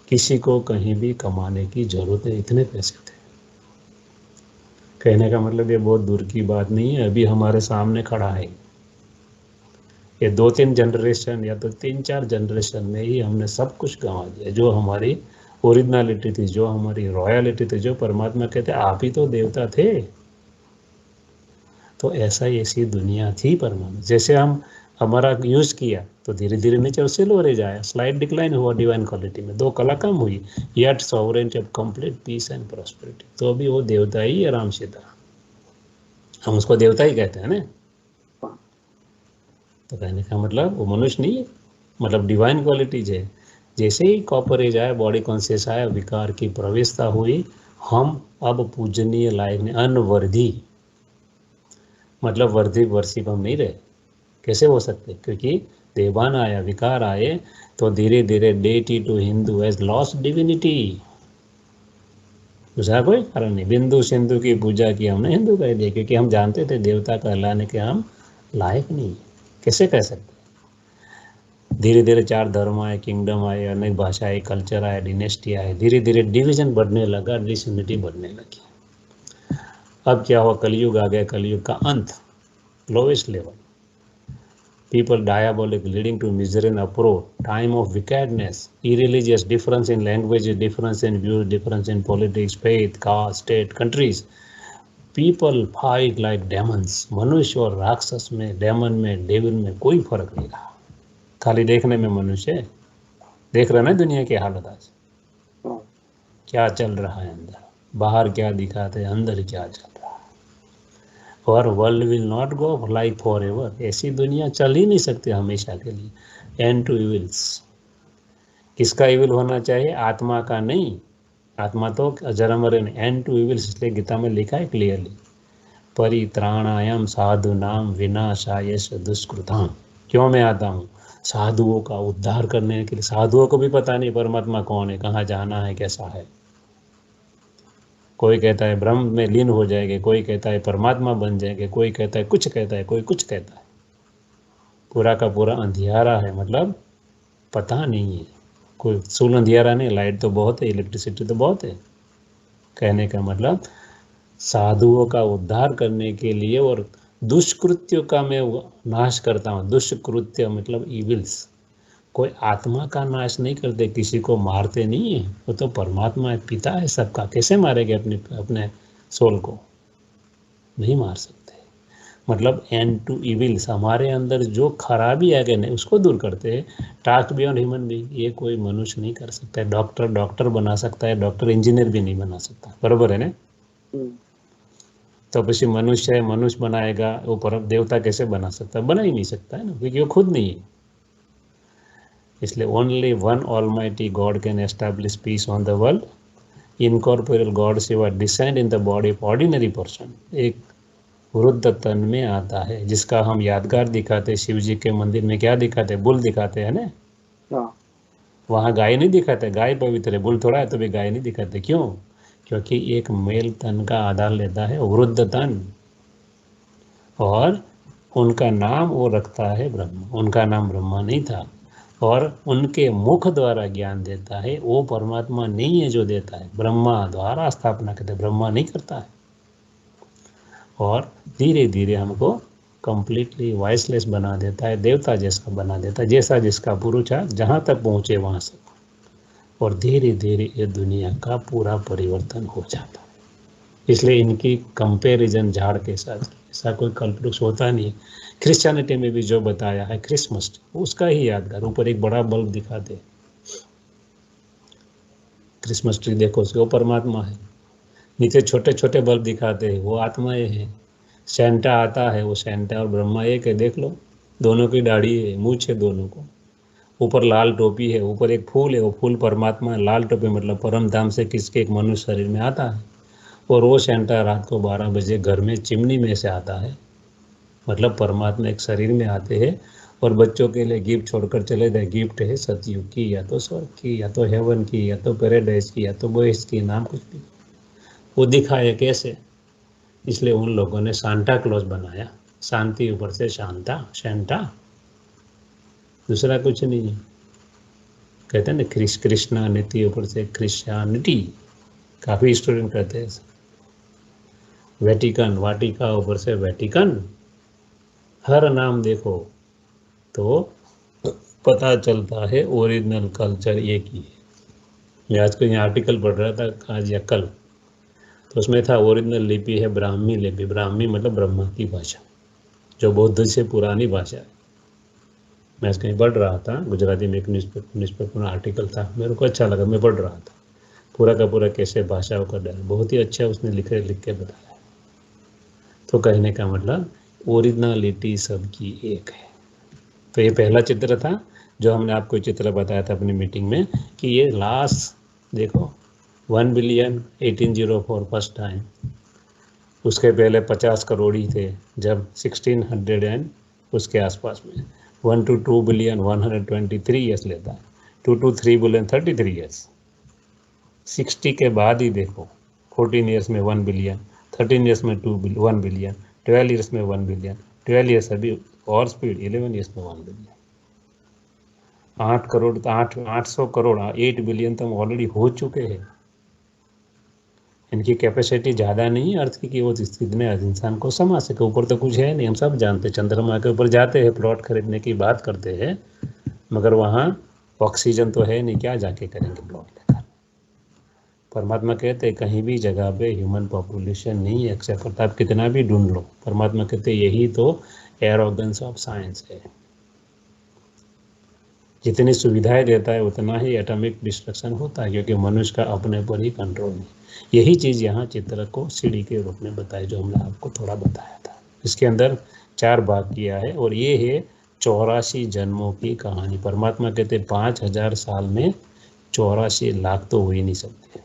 किसी को कहीं भी कमाने की जरूरत है, इतने पैसे थे। कहने का मतलब ये बहुत दूर की बात नहीं है, अभी हमारे सामने खड़ा है। ये 2-3 जनरेशन या तो 3-4 जनरेशन में ही हमने सब कुछ गंवा दिया। जो हमारी ओरिजिनलिटी थी, जो हमारी रॉयलिटी थी, जो परमात्मा कहते आप ही तो देवता थे। तो ऐसा ही ऐसी दुनिया थी परमात्मा। जैसे हम हमारा यूज किया तो धीरे धीरे नीचे उससे लोरे जाए, स्लाइड डिक्लाइन हुआ डिवाइन क्वालिटी में, 2 कला कम हुई, yet sovereignty of complete peace and prosperity. तो अभी वो देवता ही आराम से था, हम उसको देवता ही कहते हैं ना। तो कहने का मतलब वो मनुष्य नहीं है, मतलब डिवाइन क्वालिटीज है। जैसे ही कॉपर एज आया, बॉडी कॉन्शियस आया, विकार की प्रवेशता हुई, हम अब पूजनीय लायक नहीं, अनवर्दी, मतलब वर्दी वर्षिप हम नहीं रहे। कैसे हो सकते? क्योंकि देवान आया, विकार आए, तो धीरे धीरे deity to Hindu age lost divinity. दूसरा कोई कारण नहीं। बिंदु सिंधु की पूजा की हमने हिंदू कह दिया, क्योंकि हम जानते थे देवता कहलाने के हम लायक नहीं। कैसे कह सकते? धीरे धीरे 4 धर्म आए, किंगडम आए, अनेक भाषाएं, कल्चर आए, डिनेस्टी आए, धीरे धीरे डिवीजन बढ़ने लगा, डिसयूनिटी बढ़ने लगी। अब क्या हुआ? कलयुग आ गया, कलयुग का अंत, lowest level, people diabolic, leading to misery and uproar, time of wickedness, irreligious, difference in language, difference in views, difference in politics, faith, caste, state, countries, people fight like demons। मनुष्य और राक्षस में, डेमन में, devil में कोई फर्क नहीं रहा। खाली देखने में मनुष्य है। देख रहे ना दुनिया की हालत आज, हाँ, क्या चल रहा है अंदर, बाहर क्या दिखाते हैं, अंदर क्या चल रहा है। और world will not go like for ever, ऐसी दुनिया चल ही नहीं सकती हमेशा के लिए। एंड टू इविल्स, किसका इविल होना चाहिए? आत्मा का नहीं, आत्मा तो अजर नहीं। एंड टू इविल्स, इसलिए गीता में लिखा है क्लियरली, परित्राणायाम साधु नाम विनाशाय दुष्कृताम। क्यों मैं आता हूँ? साधुओं का उद्धार करने के लिए। साधुओं को भी पता नहीं परमात्मा कौन है, कहाँ जाना है, कैसा है। कोई कहता है ब्रह्म में लीन हो जाएंगे, कोई कहता है परमात्मा बन जाएंगे, कोई कहता है कुछ कहता है, कोई कुछ कहता है। पूरा का पूरा अंधियारा है, मतलब पता नहीं है। कोई सुन अंधियारा नहीं, लाइट तो बहुत है, इलेक्ट्रिसिटी तो बहुत है। कहने का मतलब साधुओं का उद्धार करने के लिए और दुष्कृत्यों का मैं नाश करता हूँ। दुष्कृत्य मतलब इविल्स। कोई आत्मा का नाश नहीं करते, किसी को मारते नहीं है। वो तो परमात्मा है, पिता है सबका, कैसे मारेंगे अपने सोल को? नहीं मार सकते। मतलब एंड टू इविल्स, हमारे अंदर जो खराबी है कि नहीं उसको दूर करते हैं। टास्क बियॉन्ड ह्यूमन बीइंग, ये कोई मनुष्य नहीं कर सकता है। डॉक्टर बना सकता है, डॉक्टर इंजीनियर भी नहीं बना सकता, बरोबर है ना? तो પછી मनुष्य है, मनुष्य बनाएगा, वो परम देवता कैसे बना सकता है? बना ही नहीं सकता है ना, क्योंकि वो खुद नहीं है। इसलिए only one almighty God can establish peace on the world. Incorporeal God Shiva descend in the body of ordinary person. एक वृद्ध तन में आता है, जिसका हम यादगार दिखाते, शिव जी के मंदिर में क्या दिखाते? बुल दिखाते हैं ना। हाँ, वहाँ गाय नहीं दिखाते, गाय पवित्र है, बुल थोड़ा है, तो भी गाय नहीं दिखाते। क्यों? क्योंकि एक मेल तन का आधार लेता है वृद्ध तन, और उनका नाम वो रखता है ब्रह्म। उनका नाम ब्रह्मा नहीं था, और उनके मुख द्वारा ज्ञान देता है। वो परमात्मा नहीं है जो देता है, ब्रह्मा द्वारा स्थापना करते, ब्रह्मा नहीं करता है। और धीरे धीरे हमको कंप्लीटली वॉइसलेस बना देता है, देवता जैसा बना देता है, जैसा जिसका पुरुषार्थ जहाँ तक पहुँचे वहाँ से। और धीरे धीरे ये दुनिया का पूरा परिवर्तन हो जाता है। इसलिए इनकी कंपैरिजन झाड़ के साथ, ऐसा कोई कल्पवृक्ष होता नहीं है। क्रिश्चियनिटी में भी जो बताया है क्रिसमस, उसका ही यादगार, ऊपर एक बड़ा बल्ब दिखाते, क्रिसमस ट्री देखो, वो परमात्मा है। नीचे छोटे छोटे बल्ब दिखाते हैं, वो आत्माएं हैं। सेंटा आता है, वो सेंटा और ब्रह्मा एक है, देख लो, दोनों की दाढ़ी है, मूछ है दोनों को। ऊपर लाल टोपी है, ऊपर एक फूल है, वो फूल परमात्मा है। लाल टोपी मतलब परम धाम से किसके एक मनुष्य शरीर में आता है। और वो सेंटा रात को 12 बजे घर में चिमनी में से आता है, मतलब परमात्मा एक शरीर में आते हैं। और बच्चों के लिए गिफ्ट छोड़कर चले जाए। गिफ्ट है सतयुग की, या तो स्वर्ग की, या तो हेवन की, या तो पैराडाइज की, या तो बॉयस की, नाम कुछ भी। वो दिखाए कैसे? इसलिए उन लोगों ने सांता क्लॉज बनाया। शांति ऊपर से शांता, सेंटा, दूसरा कुछ नहीं है। कहते हैं ना कृष्णा नीति ऊपर से क्रिश्चियनिटी, काफ़ी स्टूडेंट कहते हैं। वेटिकन, वाटिका ऊपर से वेटिकन। हर नाम देखो तो पता चलता है ओरिजिनल कल्चर एक ही है। मैं आज को यहाँ आर्टिकल पढ़ रहा था, आज या कल, तो उसमें था ओरिजिनल लिपि है ब्राह्मी लिपि। ब्राह्मी मतलब ब्रह्मा की भाषा, जो बौद्ध से पुरानी भाषा है। मैं आज कहीं पढ़ रहा था, गुजराती में एक न्यूज़पेपर में आर्टिकल था, मेरे को अच्छा लगा, मैं पढ़ रहा था पूरा का पूरा कैसे भाषाओं का डर। बहुत ही अच्छा उसने लिख के बताया। तो कहने का मतलब ओरिजिनलिटी सबकी एक है। तो ये पहला चित्र था जो हमने आपको चित्र बताया था अपनी मीटिंग में, कि ये लास्ट देखो 1 बिलियन 1804 फर्स्ट टाइम। उसके पहले 50 करोड़ ही थे जब 1600 एंड उसके आसपास में। 1 to 2 बिलियन 123 ईयर्स लेता है, 2 to 3 बिलियन 33 ईयर्स। 60 के बाद ही देखो 14 ईयर्स में 1 बिलियन, 13 ईयर्स में 1 बिलियन, 12 ईयर्स में 1 बिलियन, 12 ईयर्स अभी और स्पीड, 11 ईयर्स में 1 बिलियन। 8 करोड़, 800 करोड़, 8 बिलियन तो हम ऑलरेडी हो चुके हैं। इनकी कैपेसिटी ज़्यादा नहीं है अर्थ की कि वो कितने इंसान को समा सके। ऊपर तो कुछ है नहीं, हम सब जानते। चंद्रमा के ऊपर जाते हैं, प्लॉट खरीदने की बात करते हैं, मगर वहाँ ऑक्सीजन तो है नहीं, क्या जाके करेंगे प्लॉट लेकर। परमात्मा कहते हैं कहीं भी जगह पे ह्यूमन पॉपुलेशन नहीं है एक्सेप्ट करता, आप कितना भी ढूंढ लो। परमात्मा कहते हैं यही तो एरोगेंस ऑफ साइंस है। जितनी सुविधाएं देता है उतना ही एटॉमिक डिस्ट्रक्शन होता है, क्योंकि मनुष्य का अपने पर ही कंट्रोल नहीं। यही चीज़ यहाँ चित्र को सीढ़ी के रूप में बताई, जो हमने आपको थोड़ा बताया था। इसके अंदर 4 भाग किया है, और ये है 84 जन्मों की कहानी। परमात्मा कहते 5000 साल में 84 लाख तो हो ही नहीं सकते।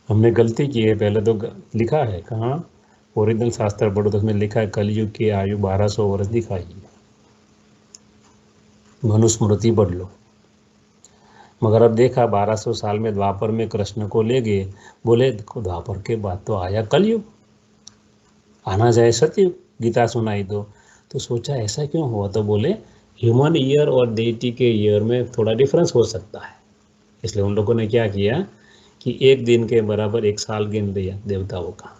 हमने गलती की है, पहले तो लिखा है कहाँ, ओरिजिनल शास्त्र पढ़ो तो उसमें लिखा है कलयुग की आयु 1200 वर्ष दिखाई है। मनुस्मृति पढ़ लो। मगर अब देखा 1200 साल में द्वापर में कृष्ण को ले गए, बोले देखो द्वापर के बाद तो आया कलयुग, आना जाए सतयुग, गीता सुनाई तो सोचा ऐसा क्यों हुआ, तो बोले ह्यूमन ईयर और डेटी के ईयर में थोड़ा डिफरेंस हो सकता है। इसलिए उन लोगों ने क्या किया कि एक दिन के बराबर एक साल गिन लिया देवताओं का।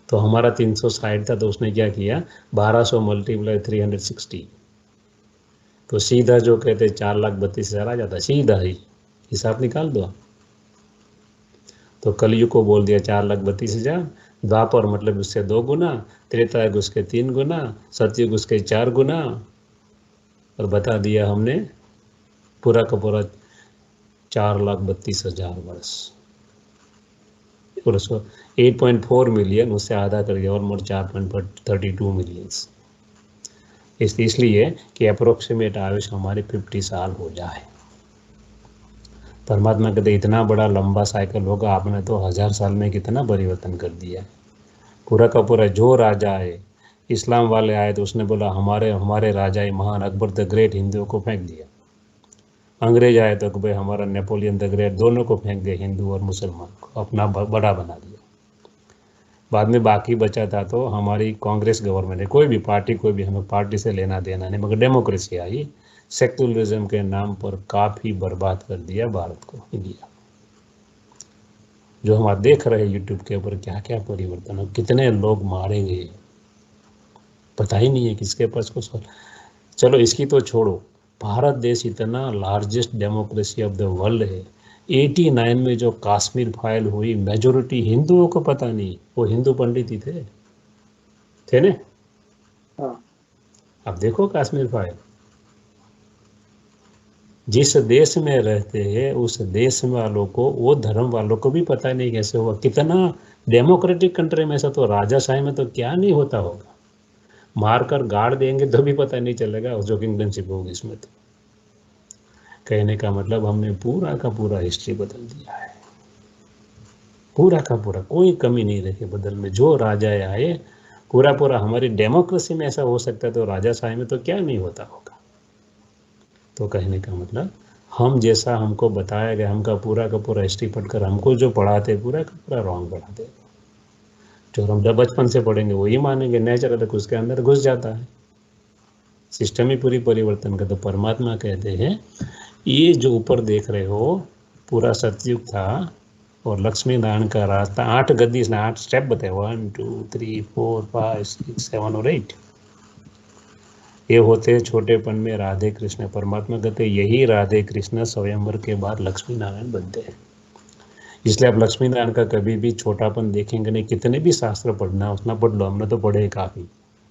तो हमारा 360 था, तो उसने क्या किया 1200 × 360, तो सीधा जो कहते 4,32,000 आ जाता, सीधा ही हिसाब निकाल दो। तो कलयुग को बोल दिया 4,32,000, द्वापर मतलब उससे 2 गुना, त्रेता उसके 3 गुना, सतयुग उसके 4 गुना, और बता दिया हमने पूरा का पूरा 4,32,000 वर्ष। और उसको 8.4 मिलियन उससे आधा कर दिया, ऑलमोस्ट 4.32 मिलियंस। इसलिए कि अप्रोक्सीमेट आयुष हमारी 50 साल हो जाए। परमात्मा कहते इतना बड़ा लंबा साइकिल होगा, आपने तो 1000 साल में कितना परिवर्तन कर दिया। पूरा का पूरा जो राजा आए, इस्लाम वाले आए तो उसने बोला हमारे राजा महान अकबर द ग्रेट, हिंदुओं को फेंक दिया। अंग्रेज आए तो भाई हमारा नेपोलियन द ग्रेट, दोनों को फेंक गए, हिंदू और मुसलमान को अपना बड़ा बना दिया। बाद में बाकी बचा था तो हमारी कांग्रेस गवर्नमेंट है, कोई भी पार्टी, कोई भी हमें पार्टी से लेना देना नहीं, मगर डेमोक्रेसी आई, सेक्युलरिज्म के नाम पर काफ़ी बर्बाद कर दिया भारत को, इंडिया। जो हम आज देख रहे हैं यूट्यूब के ऊपर क्या क्या परिवर्तन हो, कितने लोग मारे गए, पता ही नहीं है किसके पास कुछ। चलो इसकी तो छोड़ो, भारत देश इतना largest democracy of the world है। 89 में जो कश्मीर फाइल हुई, मेजोरिटी हिंदुओं को पता नहीं, वो हिंदू पंडित ही थे ने। हाँ, अब देखो कश्मीर फाइल, जिस देश में रहते हैं उस देश वालों को, वो धर्म वालों को भी पता नहीं कैसे हुआ। कितना डेमोक्रेटिक कंट्री में ऐसा, तो राजाशाही में तो क्या नहीं होता होगा, मारकर गाड़ देंगे तो भी पता नहीं चलेगा, जो किंगडमशिप होगी इसमें। तो कहने का मतलब हमने पूरा का पूरा हिस्ट्री बदल दिया है, पूरा का पूरा, कोई कमी नहीं रखी बदल में। जो राजा आए पूरा पूरा, हमारी डेमोक्रेसी में ऐसा हो सकता है तो राजाशाही में तो क्या नहीं होता होगा। तो कहने का मतलब हम जैसा हमको बताया गया, हमका पूरा का पूरा हिस्ट्री पढ़कर हमको जो पढ़ाते पूरा का पूरा रॉन्ग पढ़ाते। जो हम जब बचपन से पढ़ेंगे वही मानेंगे, नेचर तक उसके अंदर घुस जाता है, सिस्टम ही पूरी परिवर्तन का। तो परमात्मा कहते हैं ये जो ऊपर देख रहे हो पूरा सतयुग था, और लक्ष्मी नारायण का रास्ता 8 गद्दी, इसने 8 स्टेप बताए, 1 2 3 4 5 6 7 और 8। ये होते हैं छोटेपन में राधे कृष्ण। परमात्मा कहते यही राधे कृष्ण स्वयंवर के बाद लक्ष्मी नारायण बनते हैं। इसलिए आप लक्ष्मी नारायण का कभी भी छोटापन देखेंगे नहीं, कितने भी शास्त्र पढ़ना उतना पढ़ लो, हमने तो पढ़े काफ़ी,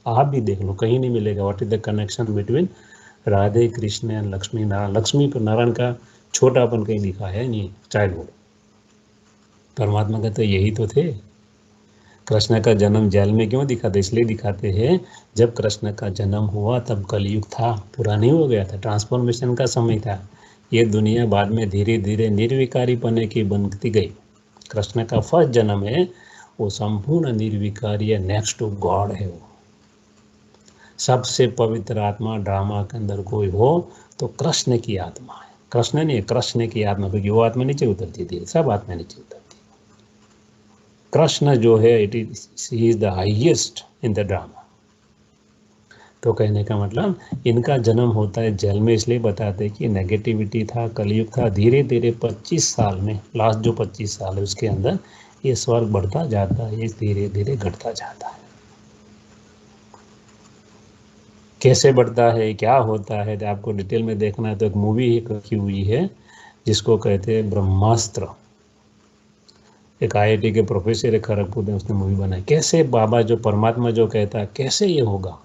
आप भी देख लो, कहीं नहीं मिलेगा what is the connection between Radhe Krishna and Lakshmi Narayan. Lakshmi Narayan का छोटापन कहीं दिखा है नहीं, चाइल्डहुड। परमात्मा कहते यही तो थे। कृष्ण का जन्म जेल में क्यों दिखाते, इसलिए दिखाते हैं जब कृष्ण का जन्म हुआ तब कलयुग था, पूरा नहीं हो गया था, ट्रांसफॉर्मेशन का समय था। ये दुनिया बाद में धीरे धीरे निर्विकारी पने की बनती गई। कृष्ण का फर्स्ट जन्म है, वो संपूर्ण निर्विकारी है, नेक्स्ट टू गॉड है। वो सबसे पवित्र आत्मा ड्रामा के अंदर कोई हो तो कृष्ण की आत्मा है, कृष्ण नहीं, कृष्ण की आत्मा, क्योंकि वो आत्मा नीचे उतरती थी, सब आत्मा नीचे उतरती। कृष्ण जो है it is the highest in the drama. तो कहने का मतलब इनका जन्म होता है जेल में, इसलिए बताते कि नेगेटिविटी था, कलयुग था। धीरे धीरे 25 साल में, लास्ट जो 25 साल है उसके अंदर ये स्वर्ग बढ़ता जाता है, ये धीरे धीरे घटता जाता है। कैसे बढ़ता है, क्या होता है, तो आपको डिटेल में देखना है तो एक मूवी रखी हुई है जिसको कहते हैं ब्रह्मास्त्र। एक IIT के प्रोफेसर है खड़गपुर ने, उसने मूवी बनाई। कैसे बाबा जो परमात्मा जो कहता है कैसे ये होगा,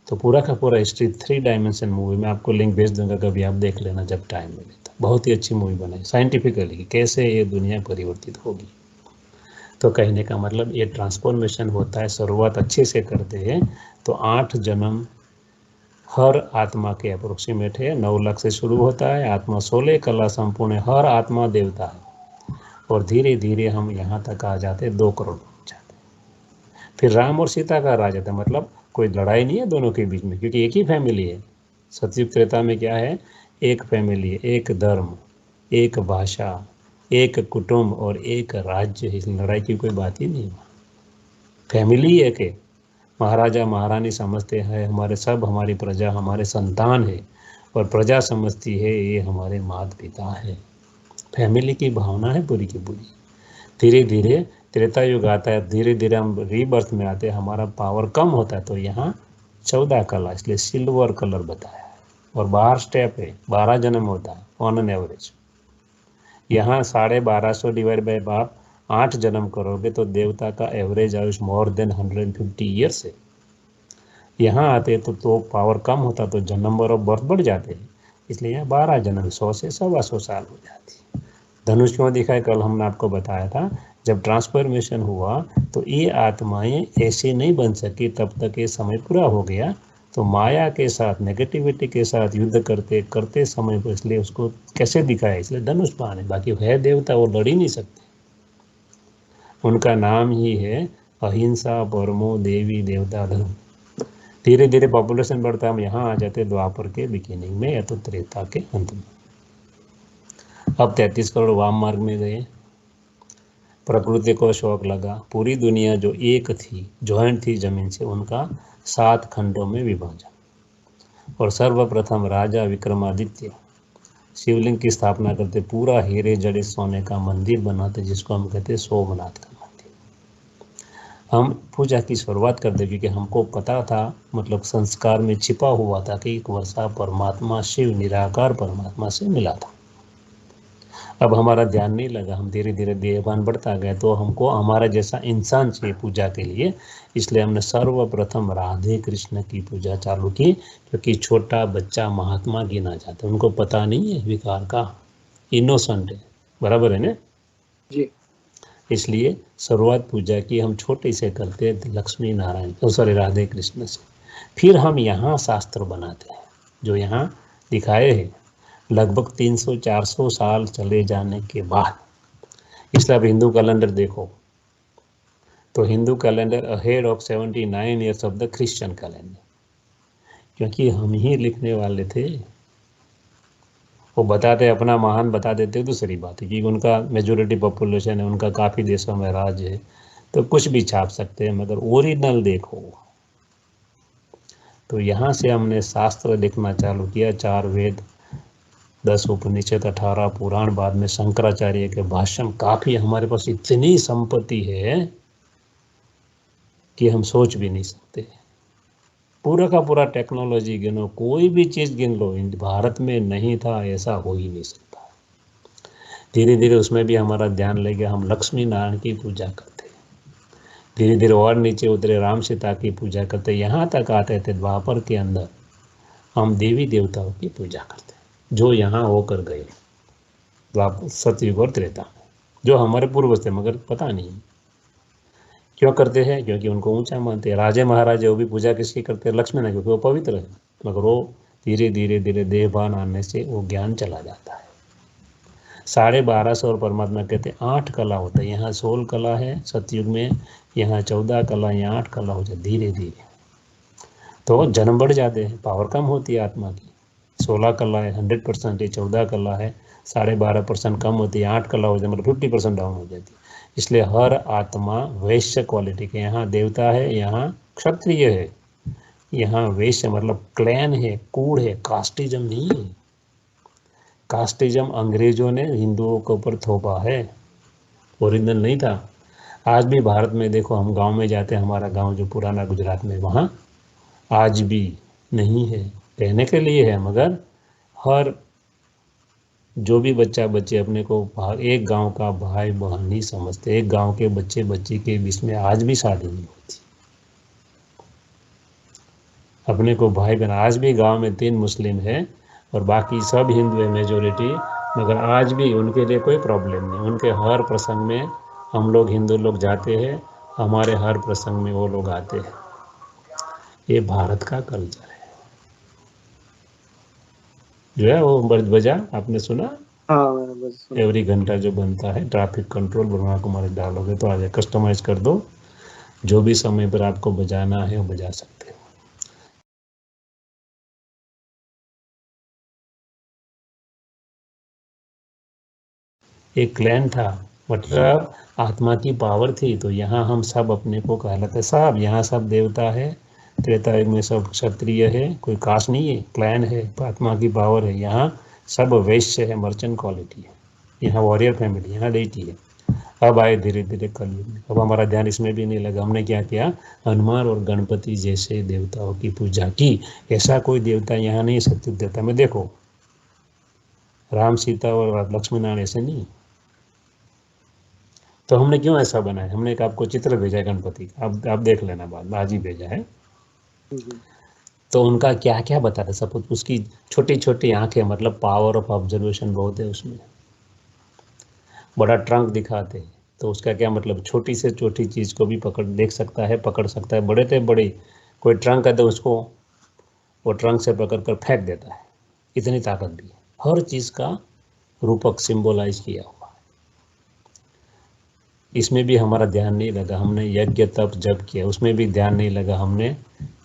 तो पूरा का पूरा हिस्ट्री 3 डायमेंशन मूवी में आपको लिंक भेज दूंगा, कभी आप देख लेना जब टाइम मिले तो। बहुत ही अच्छी मूवी बनाई साइंटिफिकली कि कैसे ये दुनिया परिवर्तित होगी। तो कहने का मतलब ये ट्रांसफॉर्मेशन होता है, शुरुआत अच्छे से करते हैं तो 8 जन्म हर आत्मा के अप्रोक्सीमेट है। 9 लाख से शुरू होता है, आत्मा 16 कला संपूर्ण है, हर आत्मा देवता है। और धीरे धीरे हम यहाँ तक आ जाते हैं 2 करोड़ पहुँच जाते हैं। फिर राम और सीता का राज आता है, मतलब कोई लड़ाई नहीं है दोनों के बीच में, क्योंकि एक ही फैमिली है। सतयुग त्रेता में क्या है, एक फैमिली है, एक धर्म, एक भाषा, एक कुटुंब और एक राज्य। इस लड़ाई की कोई बात ही नहीं। फैमिली एक है, महाराजा महारानी समझते हैं हमारे सब, हमारी प्रजा हमारे संतान है, और प्रजा समझती है ये हमारे माता पिता है। फैमिली की भावना है पूरी की पूरी। धीरे धीरे त्रेता युग आता है, धीरे धीरे हम रीबर्थ में आते हैं, हमारा पावर कम होता है। तो यहाँ 14 कला, इसलिए सिल्वर कलर बताया है। और 12 स्टेप है, 12 जन्म होता है ऑन एन एवरेज। यहाँ 1250 डिवाइड बाय बाप 8 जन्म करोगे तो देवता का average Ayush more than 150 years है। यहाँ आते तो पावर कम होता तो नंबर ऑफ बर्थ बढ़ जाते हैं, इसलिए यहाँ 12 जन्म 100 से 125 साल हो जाती। धनुष क्यों दिखाए, कल हमने आपको बताया था जब ट्रांसफॉर्मेशन हुआ तो ये आत्माएं ऐसे नहीं बन सकी, तब तक ये समय पूरा हो गया। तो माया के साथ, नेगेटिविटी के साथ युद्ध करते करते समय को, इसलिए उसको कैसे दिखाया, इसलिए धनुष बाण है। बाकी है देवता, वो लड़ ही नहीं सकते। उनका नाम ही है अहिंसा परमो देवी देवता धर्म। धीरे धीरे पॉपुलेशन बढ़ता है, हम यहाँ आ जाते द्वापर के बिगिनिंग में या तो त्रेता के अंत में। अब 33 करोड़ वाम मार्ग में गए। प्रकृति को शौक लगा, पूरी दुनिया जो एक थी, जॉइंट थी जमीन से, उनका 7 खंडों में विभाजन। और सर्वप्रथम राजा विक्रमादित्य शिवलिंग की स्थापना करते, पूरा हीरे जड़े सोने का मंदिर बनाते, जिसको हम कहते सोमनाथ का मंदिर। हम पूजा की शुरुआत करते क्योंकि हमको पता था, मतलब संस्कार में छिपा हुआ था कि एक वर्षा परमात्मा शिव निराकार परमात्मा से मिला था। अब हमारा ध्यान नहीं लगा, हम धीरे धीरे देहभान बढ़ता गया, तो हमको हमारा जैसा इंसान चाहिए पूजा के लिए। इसलिए हमने सर्वप्रथम राधे कृष्ण की पूजा चालू की, क्योंकि छोटा बच्चा महात्मा गिना जाता है, उनको पता नहीं है विकार का, इनोसेंट है, बराबर है ना जी। इसलिए शुरुआत पूजा की हम छोटे से करते हैं, लक्ष्मी नारायण सॉरी राधे कृष्ण से। फिर हम यहाँ शास्त्र बनाते हैं जो यहाँ दिखाए हैं। लगभग 300-400 साल चले जाने के बाद, इसलिए अब हिंदू कैलेंडर देखो तो Hindu calendar ahead of 79 years of the Christian calendar, क्योंकि हम ही लिखने वाले थे। वो बताते अपना महान बता देते, दूसरी बात है कि उनका मेजोरिटी पॉपुलेशन है, उनका काफ़ी देशों में राज है, तो कुछ भी छाप सकते हैं, मगर ओरिजिनल देखो। तो यहाँ से हमने शास्त्र लिखना चालू किया, 4 वेद, 10 उपनिषद, 18 पुराण, बाद में शंकराचार्य के भाषण। काफ़ी हमारे पास इतनी संपत्ति है कि हम सोच भी नहीं सकते। पूरा का पूरा टेक्नोलॉजी गिनो, कोई भी चीज़ गिन लो, भारत में नहीं था, ऐसा हो ही नहीं सकता। धीरे धीरे उसमें भी हमारा ध्यान ले गया, हम लक्ष्मी नारायण की पूजा करते। धीरे धीरे और नीचे उतरे, राम सीता की पूजा करते, यहाँ तक आते थे द्वापर के अंदर हम देवी देवताओं की पूजा करते, जो यहाँ होकर गए द्वापर सतयुग और त्रेता में, जो हमारे पूर्वज थे, मगर पता नहीं क्यों करते हैं, क्योंकि उनको ऊंचा मानते हैं। राजे महाराजे वो भी पूजा किसकी करते हैं, लक्ष्मी नारायण, क्योंकि वो पवित्र है। मगर वो धीरे धीरे धीरे देहभान आने से वो ज्ञान चला जाता है। 1250 और परमात्मा कहते हैं 8 कला होता है। यहाँ 16 कला है सतयुग में, यहाँ 14 कला, यहाँ 8 कला हो जाए धीरे धीरे, तो जन्म बढ़ जाते हैं, पावर कम होती है आत्मा की। 16 कला है 100% है, 14 कला है 12.5% कम होती है, 8 कला हो जाए मतलब 50% डाउन हो जाती है। इसलिए हर आत्मा वैश्य क्वालिटी के, यहाँ देवता है, यहाँ क्षत्रिय है, यहाँ वैश्य मतलब क्लैन है, कूड़ है, कास्टिज्म नहीं है। कास्टिज्म अंग्रेजों ने हिंदुओं के ऊपर थोपा है, ओरिजिनल नहीं था। आज भी भारत में देखो, हम गांव में जाते हैं, हमारा गांव जो पुराना गुजरात में, वहाँ आज भी नहीं है, कहने के लिए है, मगर हर जो भी बच्चा बच्चे अपने को एक गांव का भाई बहन नहीं समझते। एक गांव के बच्चे बच्ची के बीच में आज भी शादी नहीं होती। अपने को भाई बहन, आज भी गांव में 3 मुस्लिम हैं और बाकी सब हिंदू है मेजोरिटी, मगर आज भी उनके लिए कोई प्रॉब्लम नहीं। उनके हर प्रसंग में हम लोग हिंदू लोग जाते हैं, हमारे हर प्रसंग में वो लोग आते हैं। ये भारत का कल्चर है। जो है वो बजा आपने सुना, हाँ मैंने बस सुना। एवरी घंटा जो बनता है ट्रैफिक कंट्रोल ब्रह्मा कुमारी डालोगे तो आ जाए, कस्टमाइज कर दो, जो भी समय पर आपको बजाना है वो बजा सकते हो। एक क्लैन था, मतलब आत्मा की पावर थी। तो यहाँ हम सब अपने को कहलाते, सब यहाँ सब देवता है, त्रेता युग में सब क्षत्रिय है, कोई कास्ट नहीं है, क्लैन है, आत्मा की पावर है। यहाँ सब वैश्य है, मर्चेंट क्वालिटी है, यहाँ वॉरियर फैमिली, यहाँ डेटी है। अब आए धीरे धीरे कलयुग में, अब हमारा ध्यान इसमें भी नहीं लगा। हमने क्या किया, हनुमान और गणपति जैसे देवताओं की पूजा की। ऐसा कोई देवता यहाँ नहीं, सत्य देवता में देखो, राम सीता और लक्ष्मी नारायण ऐसे नहीं। तो हमने क्यों ऐसा बनाया, हमने एक आपको चित्र भेजा है गणपति का, आप देख लेना, बाद आज ही भेजा है। तो उनका क्या क्या बताते, सब उसकी छोटी छोटी आंखें, मतलब पावर ऑफ ऑब्जर्वेशन बहुत है उसमें। बड़ा ट्रंक दिखाते हैं, तो उसका क्या मतलब, छोटी से छोटी चीज़ को भी पकड़ देख सकता है, पकड़ सकता है। बड़े से बड़ी कोई ट्रंक है तो उसको वो ट्रंक से पकड़ कर फेंक देता है, इतनी ताकत भी है। हर चीज़ का रूपक सिंबलाइज किया हुआ। इसमें भी हमारा ध्यान नहीं लगा, हमने यज्ञ तप जप किया, उसमें भी ध्यान नहीं लगा, हमने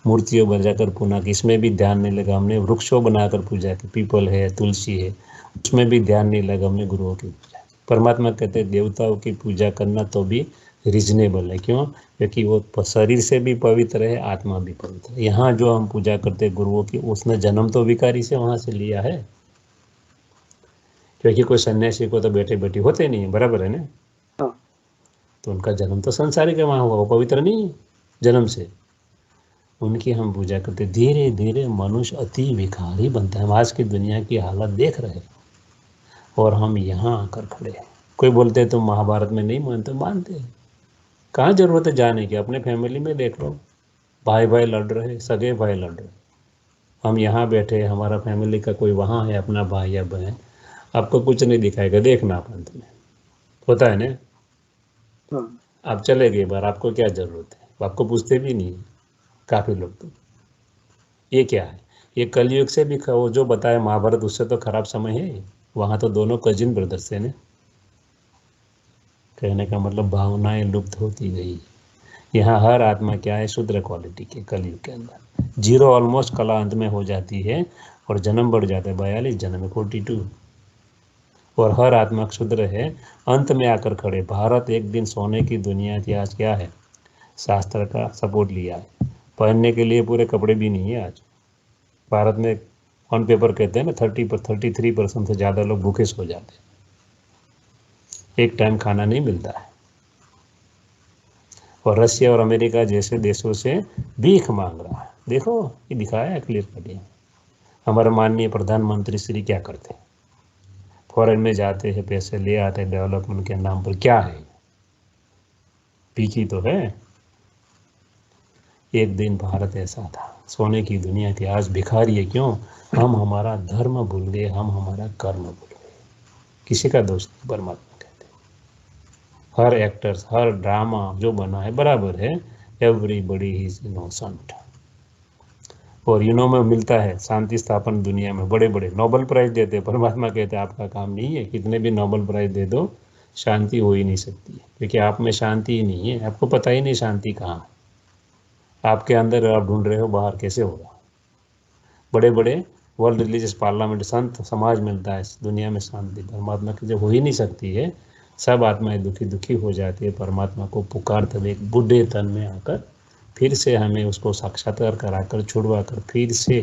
मूर्तियों बजाकर पूजा की, इसमें भी ध्यान नहीं लगा, हमने वृक्षों बनाकर पूजा की, पीपल है, तुलसी है, उसमें भी ध्यान नहीं लगा, हमने गुरुओं की पूजा की। परमात्मा कहते हैं देवताओं की पूजा करना तो भी रीजनेबल है, क्यों, क्योंकि वो शरीर से भी पवित्र है, आत्मा भी पवित्र है। यहाँ जो हम पूजा करते हैं गुरुओं की, उसने जन्म तो भिखारी से वहाँ से लिया है, क्योंकि कोई सन्यासी को तो बेटे बेटी होते नहीं है, बराबर है ना। तो उनका जन्म तो संसारिक है, वहाँ हुआ, वो पवित्र नहीं है जन्म से। उनकी हम पूजा करते, धीरे धीरे मनुष्य अति भिखारी बनता है। हम आज की दुनिया की हालत देख रहे हैं और हम यहाँ आकर खड़े हैं। कोई बोलते हैं तुम महाभारत में नहीं मानते, मानते हैं। कहाँ जरूरत है जाने की, अपने फैमिली में देख लो, भाई भाई लड़ रहे, सगे भाई लड़ रहे, हम यहाँ बैठे, हमारा फैमिली का कोई वहाँ है अपना भाई या बहन, आपको कुछ नहीं दिखाएगा, देखना पंथ में होता है ना। आप चले गए बार, आपको क्या जरूरत है, आपको पूछते भी नहीं है काफी लोग। तो ये क्या है, ये कलयुग से भी वो जो बताया महाभारत, उससे तो खराब समय है। वहां तो दोनों कजिन ब्रदर्स है ना। कहने का मतलब भावनाएं लुप्त होती गई। यहाँ हर आत्मा क्या है, शुद्र क्वालिटी के कलयुग के अंदर। जीरो ऑलमोस्ट कला अंत में हो जाती है और जन्म बढ़ जाता है, 42 जन्म में 42, और हर आत्मा क्षुद्र है, अंत में आकर खड़े। भारत एक दिन सोने की दुनिया थी, आज क्या है, शास्त्र का सपोर्ट लिया है, पहनने के लिए पूरे कपड़े भी नहीं है आज। भारत में ऑन पेपर कहते हैं ना 33% से ज़्यादा लोग भूखे सो जाते हैं, एक टाइम खाना नहीं मिलता है। और रशिया और अमेरिका जैसे देशों से भीख मांग रहा है। देखो ये दिखाया है क्लियर कट। हमारे माननीय प्रधानमंत्री श्री क्या करते हैं, फॉरेन में जाते हैं, पैसे ले आते हैं डेवलपमेंट के नाम पर, क्या है, भीख ही तो है। एक दिन भारत ऐसा था, सोने की दुनिया थी, आज भिखारी है। क्यों, हम हमारा धर्म भूल गए, हम हमारा कर्म भूल गए। किसी का दोष नहीं, परमात्मा कहते हैं। हर एक्टर्स, हर ड्रामा जो बना है बराबर है, एवरीबडी इज इनोसेंट। और यूनो में मिलता है शांति स्थापन, दुनिया में बड़े बड़े नोबेल प्राइज देते हैं, परमात्मा कहते हैं आपका काम नहीं है, कितने भी नोबेल प्राइज दे दो शांति हो ही नहीं सकती है, क्योंकि आप में शांति ही नहीं है, आपको पता ही नहीं शांति कहाँ है। आपके अंदर आप ढूंढ रहे हो, बाहर कैसे होगा। बड़े बड़े वर्ल्ड रिलीजियस पार्लियामेंट, संत समाज मिलता है, दुनिया में शांति परमात्मा की जब हो ही नहीं सकती है। सब आत्माएं दुखी दुखी हो जाती है, परमात्मा को पुकारते हुए एक बूढ़े तन में आकर फिर से हमें उसको साक्षात्कार कराकर छुड़वा कर फिर से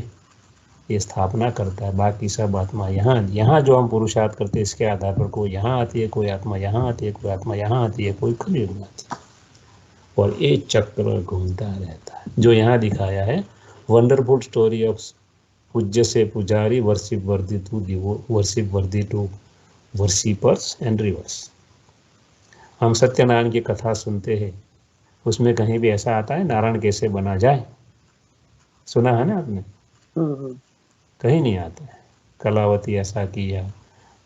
ये स्थापना करता है। बाकी सब आत्मा यहाँ जो हम पुरुषार्थ करते हैं इसके आधार पर कोई यहाँ आती है, कोई आत्मा यहाँ आती है, कोई आत्मा यहाँ आती है, कोई कलयुग में आती है, और एक चक्र घूमता रहता है। जो यहाँ दिखाया है वंडरफुल स्टोरी ऑफ पूज्य से पुजारी, worship worthy to worship worthy to worshippers and reverse. हम सत्यनारायण की कथा सुनते हैं, उसमें कहीं भी ऐसा आता है नारायण कैसे बना जाए, सुना है ना आपने? हम्म। कहीं नहीं आता है। कलावती ऐसा किया,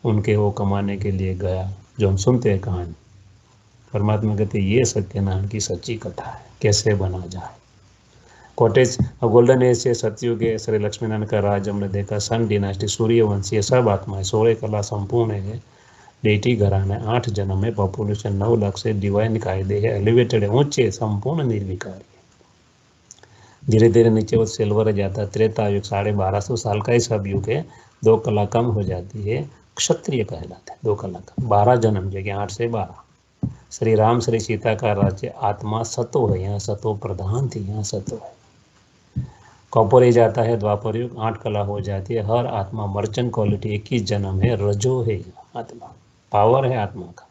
उनके वो कमाने के लिए गया, जो हम सुनते हैं कहानी। परमात्मा कहते ये सत्यनारायण की सच्ची कथा है, कैसे बना जाए। कॉटेज गोल्डन एज से सतयुग के श्री लक्ष्मीनारायण का राज हमने देखा, सन डिनास्टी, सूर्यवंशी, सब आत्माएं, 16 कला संपूर्ण है, डेटी घराना, 8 जन्म में, पॉपुलेशन 9 लाख से, डिवाइन कायदे है, एलिवेटेड है, ऊंचे, संपूर्ण निर्विकारी। धीरे धीरे नीचे वो सिल्वर जाता है, त्रेता युग 1250 साल का ही सब युग है, 2 कला कम हो जाती है, क्षत्रिय कहलाते हैं, 2 कला कम, 12 जन्म जगह 8 से 12। श्री राम श्री सीता का राज्य आत्मा सतो है, यहाँ सतो प्रधान थी, यहाँ सतो है। कॉपर एज आता है, द्वापर युग, 8 कला हो जाती है, हर आत्मा मर्चेंट क्वालिटी, 21 जन्म है, रजो है आत्मा, पावर है आत्मा का।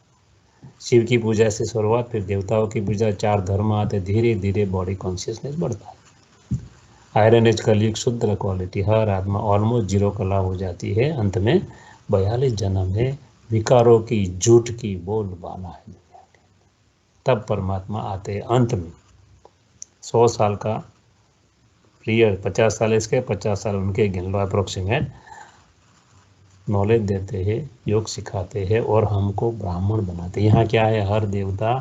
शिव की पूजा से शुरुआत, फिर देवताओं की पूजा, 4 धर्म आते, धीरे धीरे बॉडी कॉन्शियसनेस बढ़ता है। आयरन एज कलयुग, शुद्ध क्वालिटी, हर आत्मा ऑलमोस्ट 0 कला हो जाती है, अंत में 42 जन्म है, विकारों की झूठ की बोलबाला है दुनिया के। तब परमात्मा आते हैं अंत में, 100 साल का पीरियड, 50 साल इसके, 50 साल उनके, गिन लो अप्रोक्सीमेट। नॉलेज देते हैं, योग सिखाते हैं और हमको ब्राह्मण बनाते हैं। यहाँ क्या है, हर देवता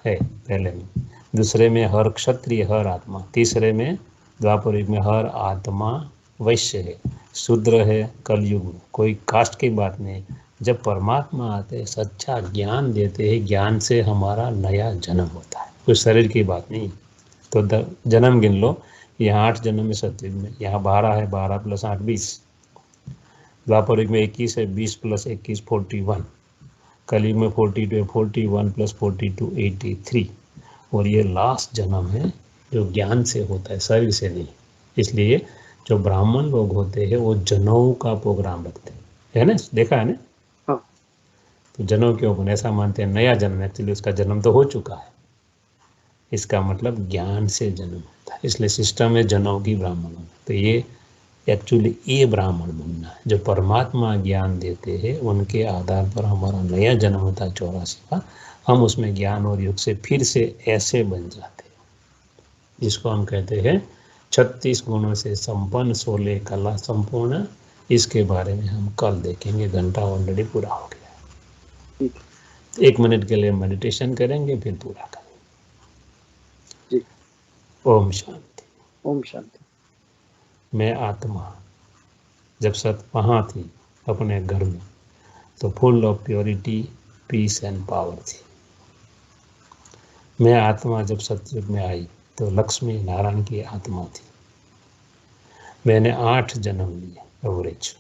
है पहले में, दूसरे में हर क्षत्रिय, हर आत्मा, तीसरे में द्वापर युग में हर आत्मा वैश्य है, शूद्र है कलयुग में, कोई कास्ट की बात नहीं। जब परमात्मा आते हैं, सच्चा ज्ञान देते हैं, ज्ञान से हमारा नया जन्म होता है, कोई शरीर की बात नहीं। तो जन्म गिन लो, यहाँ 8 जन्म में सतयुग में, यहाँ 12 है, 12 + 8 20, द्वापर युग में 21 है, 20 + 21 41, कलयुग में 42 है, 41 + 42 83, और ये लास्ट जन्म है जो ज्ञान से होता है, शरीर से नहीं। इसलिए जो ब्राह्मण लोग होते हैं वो जनेऊ का प्रोग्राम रखते हैं, है ना, देखा है ना? हाँ। तो जनेऊ क्यों बने, ऐसा मानते हैं नया जन्म, एक्चुअली उसका जन्म तो हो चुका है, इसका मतलब ज्ञान से जन्म होता है, इसलिए सिस्टम में जनेऊ की ब्राह्मण होना। तो ये एक्चुअली ये ब्राह्मण बनना है, जो परमात्मा ज्ञान देते हैं उनके आधार पर हमारा नया जन्म होता है 84 का, हम उसमें ज्ञान और योग से फिर से ऐसे बन जाते हैं, जिसको हम कहते हैं 36 गुणों से संपन्न, 16 कला संपूर्ण। इसके बारे में हम कल देखेंगे, घंटा ऑलरेडी पूरा हो गया है। 1 मिनट के लिए मेडिटेशन करेंगे, फिर पूरा करेंगे। जी। ओम शांति। ओम शांति। मैं आत्मा जब सत वहाँ थी अपने घर में, तो full of purity, peace and power थी। मैं आत्मा जब सतयुग में आई तो लक्ष्मी नारायण की आत्मा थी। मैंने 8 जन्म लिए एवरेज,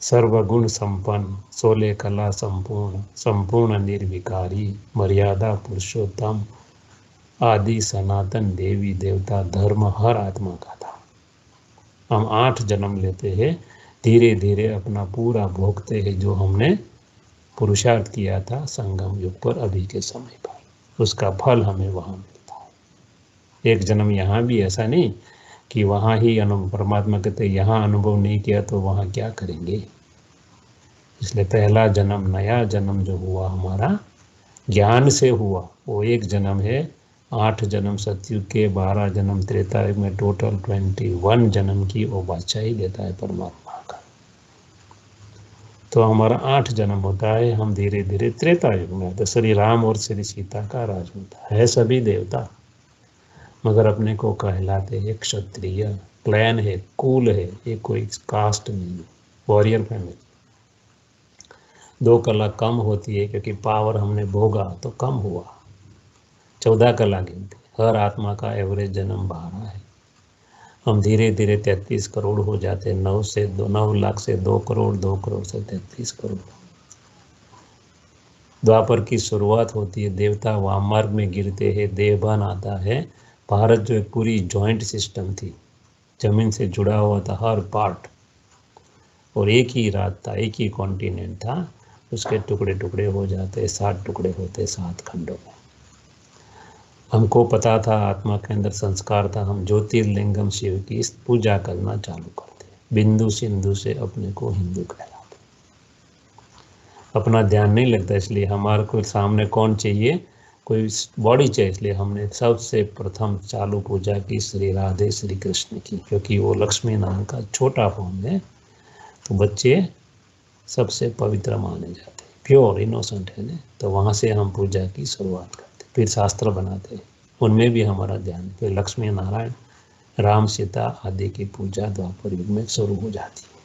सर्वगुण संपन्न, 16 कला संपूर्ण, संपूर्ण निर्विकारी, मर्यादा पुरुषोत्तम, आदि सनातन देवी देवता धर्म हर आत्मा का था। हम 8 जन्म लेते हैं, धीरे धीरे अपना पूरा भोगते हैं, जो हमने पुरुषार्थ किया था संगम युग पर, अभी के समय पर उसका फल हमें वहाँ मिलता है। 1 जन्म यहाँ भी, ऐसा नहीं कि वहाँ ही अनुभव, परमात्मा कहते यहाँ अनुभव नहीं किया तो वहाँ क्या करेंगे। इसलिए पहला जन्म, नया जन्म जो हुआ हमारा ज्ञान से हुआ, वो 1 जन्म है। 8 जन्म सतयुग के, 12 जन्म त्रेता युग में, टोटल 21 जन्म की वो बादशाही देता है परमात्मा का। तो हमारा 8 जन्म होता है, हम धीरे धीरे त्रेता युग में आते। श्री राम और श्री सीता का राज होता है सभी देवता, मगर अपने को कहलाते हैं क्षत्रिय, क्लैन है, कुल है, ये कोई कास्ट नहीं है, वॉरियर फैमिली। 2 कला कम होती है क्योंकि पावर हमने भोगा तो कम हुआ। 14 कला गिनती, हर आत्मा का एवरेज जन्म 12 है। हम धीरे धीरे 33 करोड़ हो जाते हैं, 9 लाख से 2 करोड़, 2 करोड़ से 33 करोड़। द्वापर की शुरुआत होती है, देवता वाममार्ग में गिरते हैं, देवभान आता है। भारत जो एक पूरी जॉइंट सिस्टम थी, जमीन से जुड़ा हुआ था हर पार्ट, और एक ही रात था, एक ही कॉन्टिनेंट था, उसके टुकड़े टुकड़े हो जाते, 7 टुकड़े होते, 7 खंडों में। हमको पता था, आत्मा के अंदर संस्कार था, हम ज्योतिर्लिंगम शिव की पूजा करना चालू करते, बिंदु सिंधु से अपने को हिंदू कहलाते। अपना ध्यान नहीं लगता, इसलिए हमारे को सामने कौन चाहिए, कोई बॉडी चाहिए, इसलिए हमने सबसे प्रथम चालू पूजा की श्री राधे श्री कृष्ण की, क्योंकि वो लक्ष्मी नाम का छोटा फॉर्म है, तो बच्चे सबसे पवित्र माने जाते हैं, प्योर इनोसेंट है ना, तो वहाँ से हम पूजा की शुरुआत करते हैं। फिर शास्त्र बनाते हैं, उनमें भी हमारा ध्यान, फिर लक्ष्मी नारायण राम सीता आदि की पूजा द्वापर युग में शुरू हो जाती है।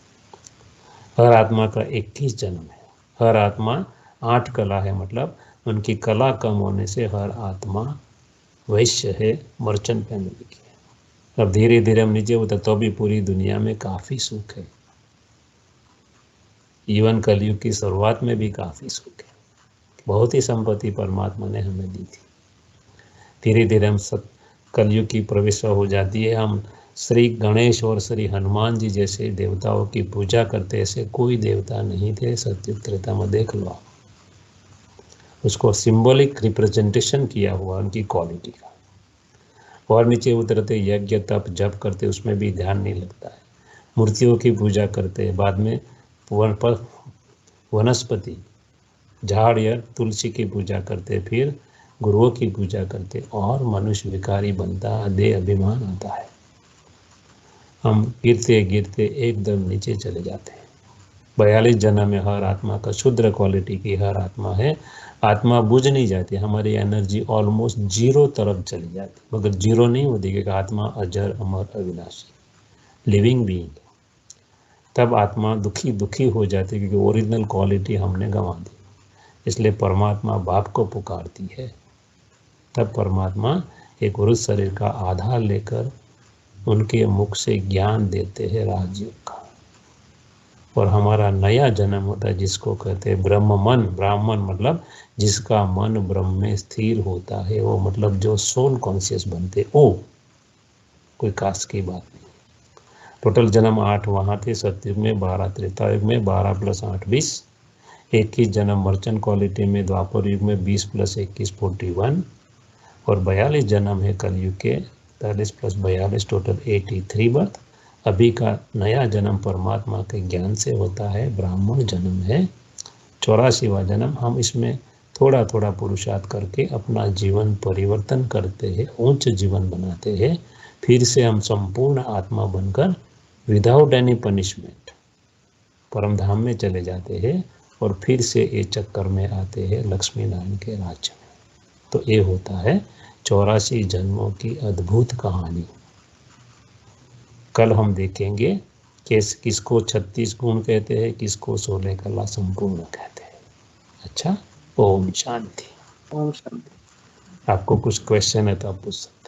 हर आत्मा का 21 जन्म है, हर आत्मा 8 कला है, मतलब उनकी कला कम होने से हर आत्मा वैश्य है, मर्चेंट फैमिली की है। अब धीरे धीरे हम नीचे होते तो भी पूरी दुनिया में काफ़ी सुख है, इवन कलयुग की शुरुआत में भी काफ़ी सुख है, बहुत ही संपत्ति परमात्मा ने हमें दी थी। धीरे धीरे हम कलयुग की प्रवेश हो जाती है, हम श्री गणेश और श्री हनुमान जी जैसे देवताओं की पूजा करते, ऐसे कोई देवता नहीं थे सत्युग त्रेता में, देख लो। उसको सिंबॉलिक रिप्रेजेंटेशन किया हुआ उनकी क्वालिटी का। और नीचे उतरते यज्ञ तप जप करते, उसमें भी ध्यान नहीं लगता है। मूर्तियों की पूजा करते, बाद में वनस्पति झाड़ या तुलसी की पूजा करते, फिर गुरुओं की पूजा करते, और मनुष्य विकारी बनता, देह अभिमान आता है। हम गिरते गिरते एकदम नीचे चले जाते हैं। 42 जन्म में हर आत्मा का शुद्र क्वालिटी की हर आत्मा है, आत्मा बुझ नहीं जाती, हमारी एनर्जी ऑलमोस्ट जीरो तरफ चली जाती, मगर जीरो नहीं होती, क्योंकि आत्मा अजर अमर अविनाशी लिविंग बीइंग, तब आत्मा दुखी हो जाती, क्योंकि ओरिजिनल क्वालिटी हमने गंवा दी। इसलिए परमात्मा बाप को पुकारती है, तब परमात्मा एक पुरुष शरीर का आधार लेकर उनके मुख से ज्ञान देते हैं राजयोग का, और हमारा नया जन्म होता है, जिसको कहते हैं ब्रह्म मन। ब्राह्मण मतलब जिसका मन ब्रह्म में स्थिर होता है, वो मतलब जो सोल कॉन्शियस बनते, वो कोई कास्ट की बात नहीं। टोटल जन्म 8 वहाँ थे सतयुग में, 12 त्रेता युग में, 12 + 8 20, 21 जन्म मर्चेंट क्वालिटी में द्वापर युग में, 20 + 21 41, और 42 जन्म है कलयुग के, 43 + 42 टोटल 83 बर्थ। अभी का नया जन्म परमात्मा के ज्ञान से होता है, ब्राह्मण जन्म है, 84वां जन्म। हम इसमें थोड़ा थोड़ा पुरुषार्थ करके अपना जीवन परिवर्तन करते हैं, उच्च जीवन बनाते हैं, फिर से हम संपूर्ण आत्मा बनकर विदाउट एनी पनिशमेंट परम धाम में चले जाते हैं, और फिर से ये चक्कर में आते हैं लक्ष्मी नारायण के राज्य में। तो ये होता है 84 जन्मों की अद्भुत कहानी। कल हम देखेंगे कि किसको 36 गुण कहते हैं, किसको 16 कला संपूर्ण कहते हैं। अच्छा, ओम शांति। ओम शांति। आपको कुछ क्वेश्चन है तो आप पूछ सकते हैं।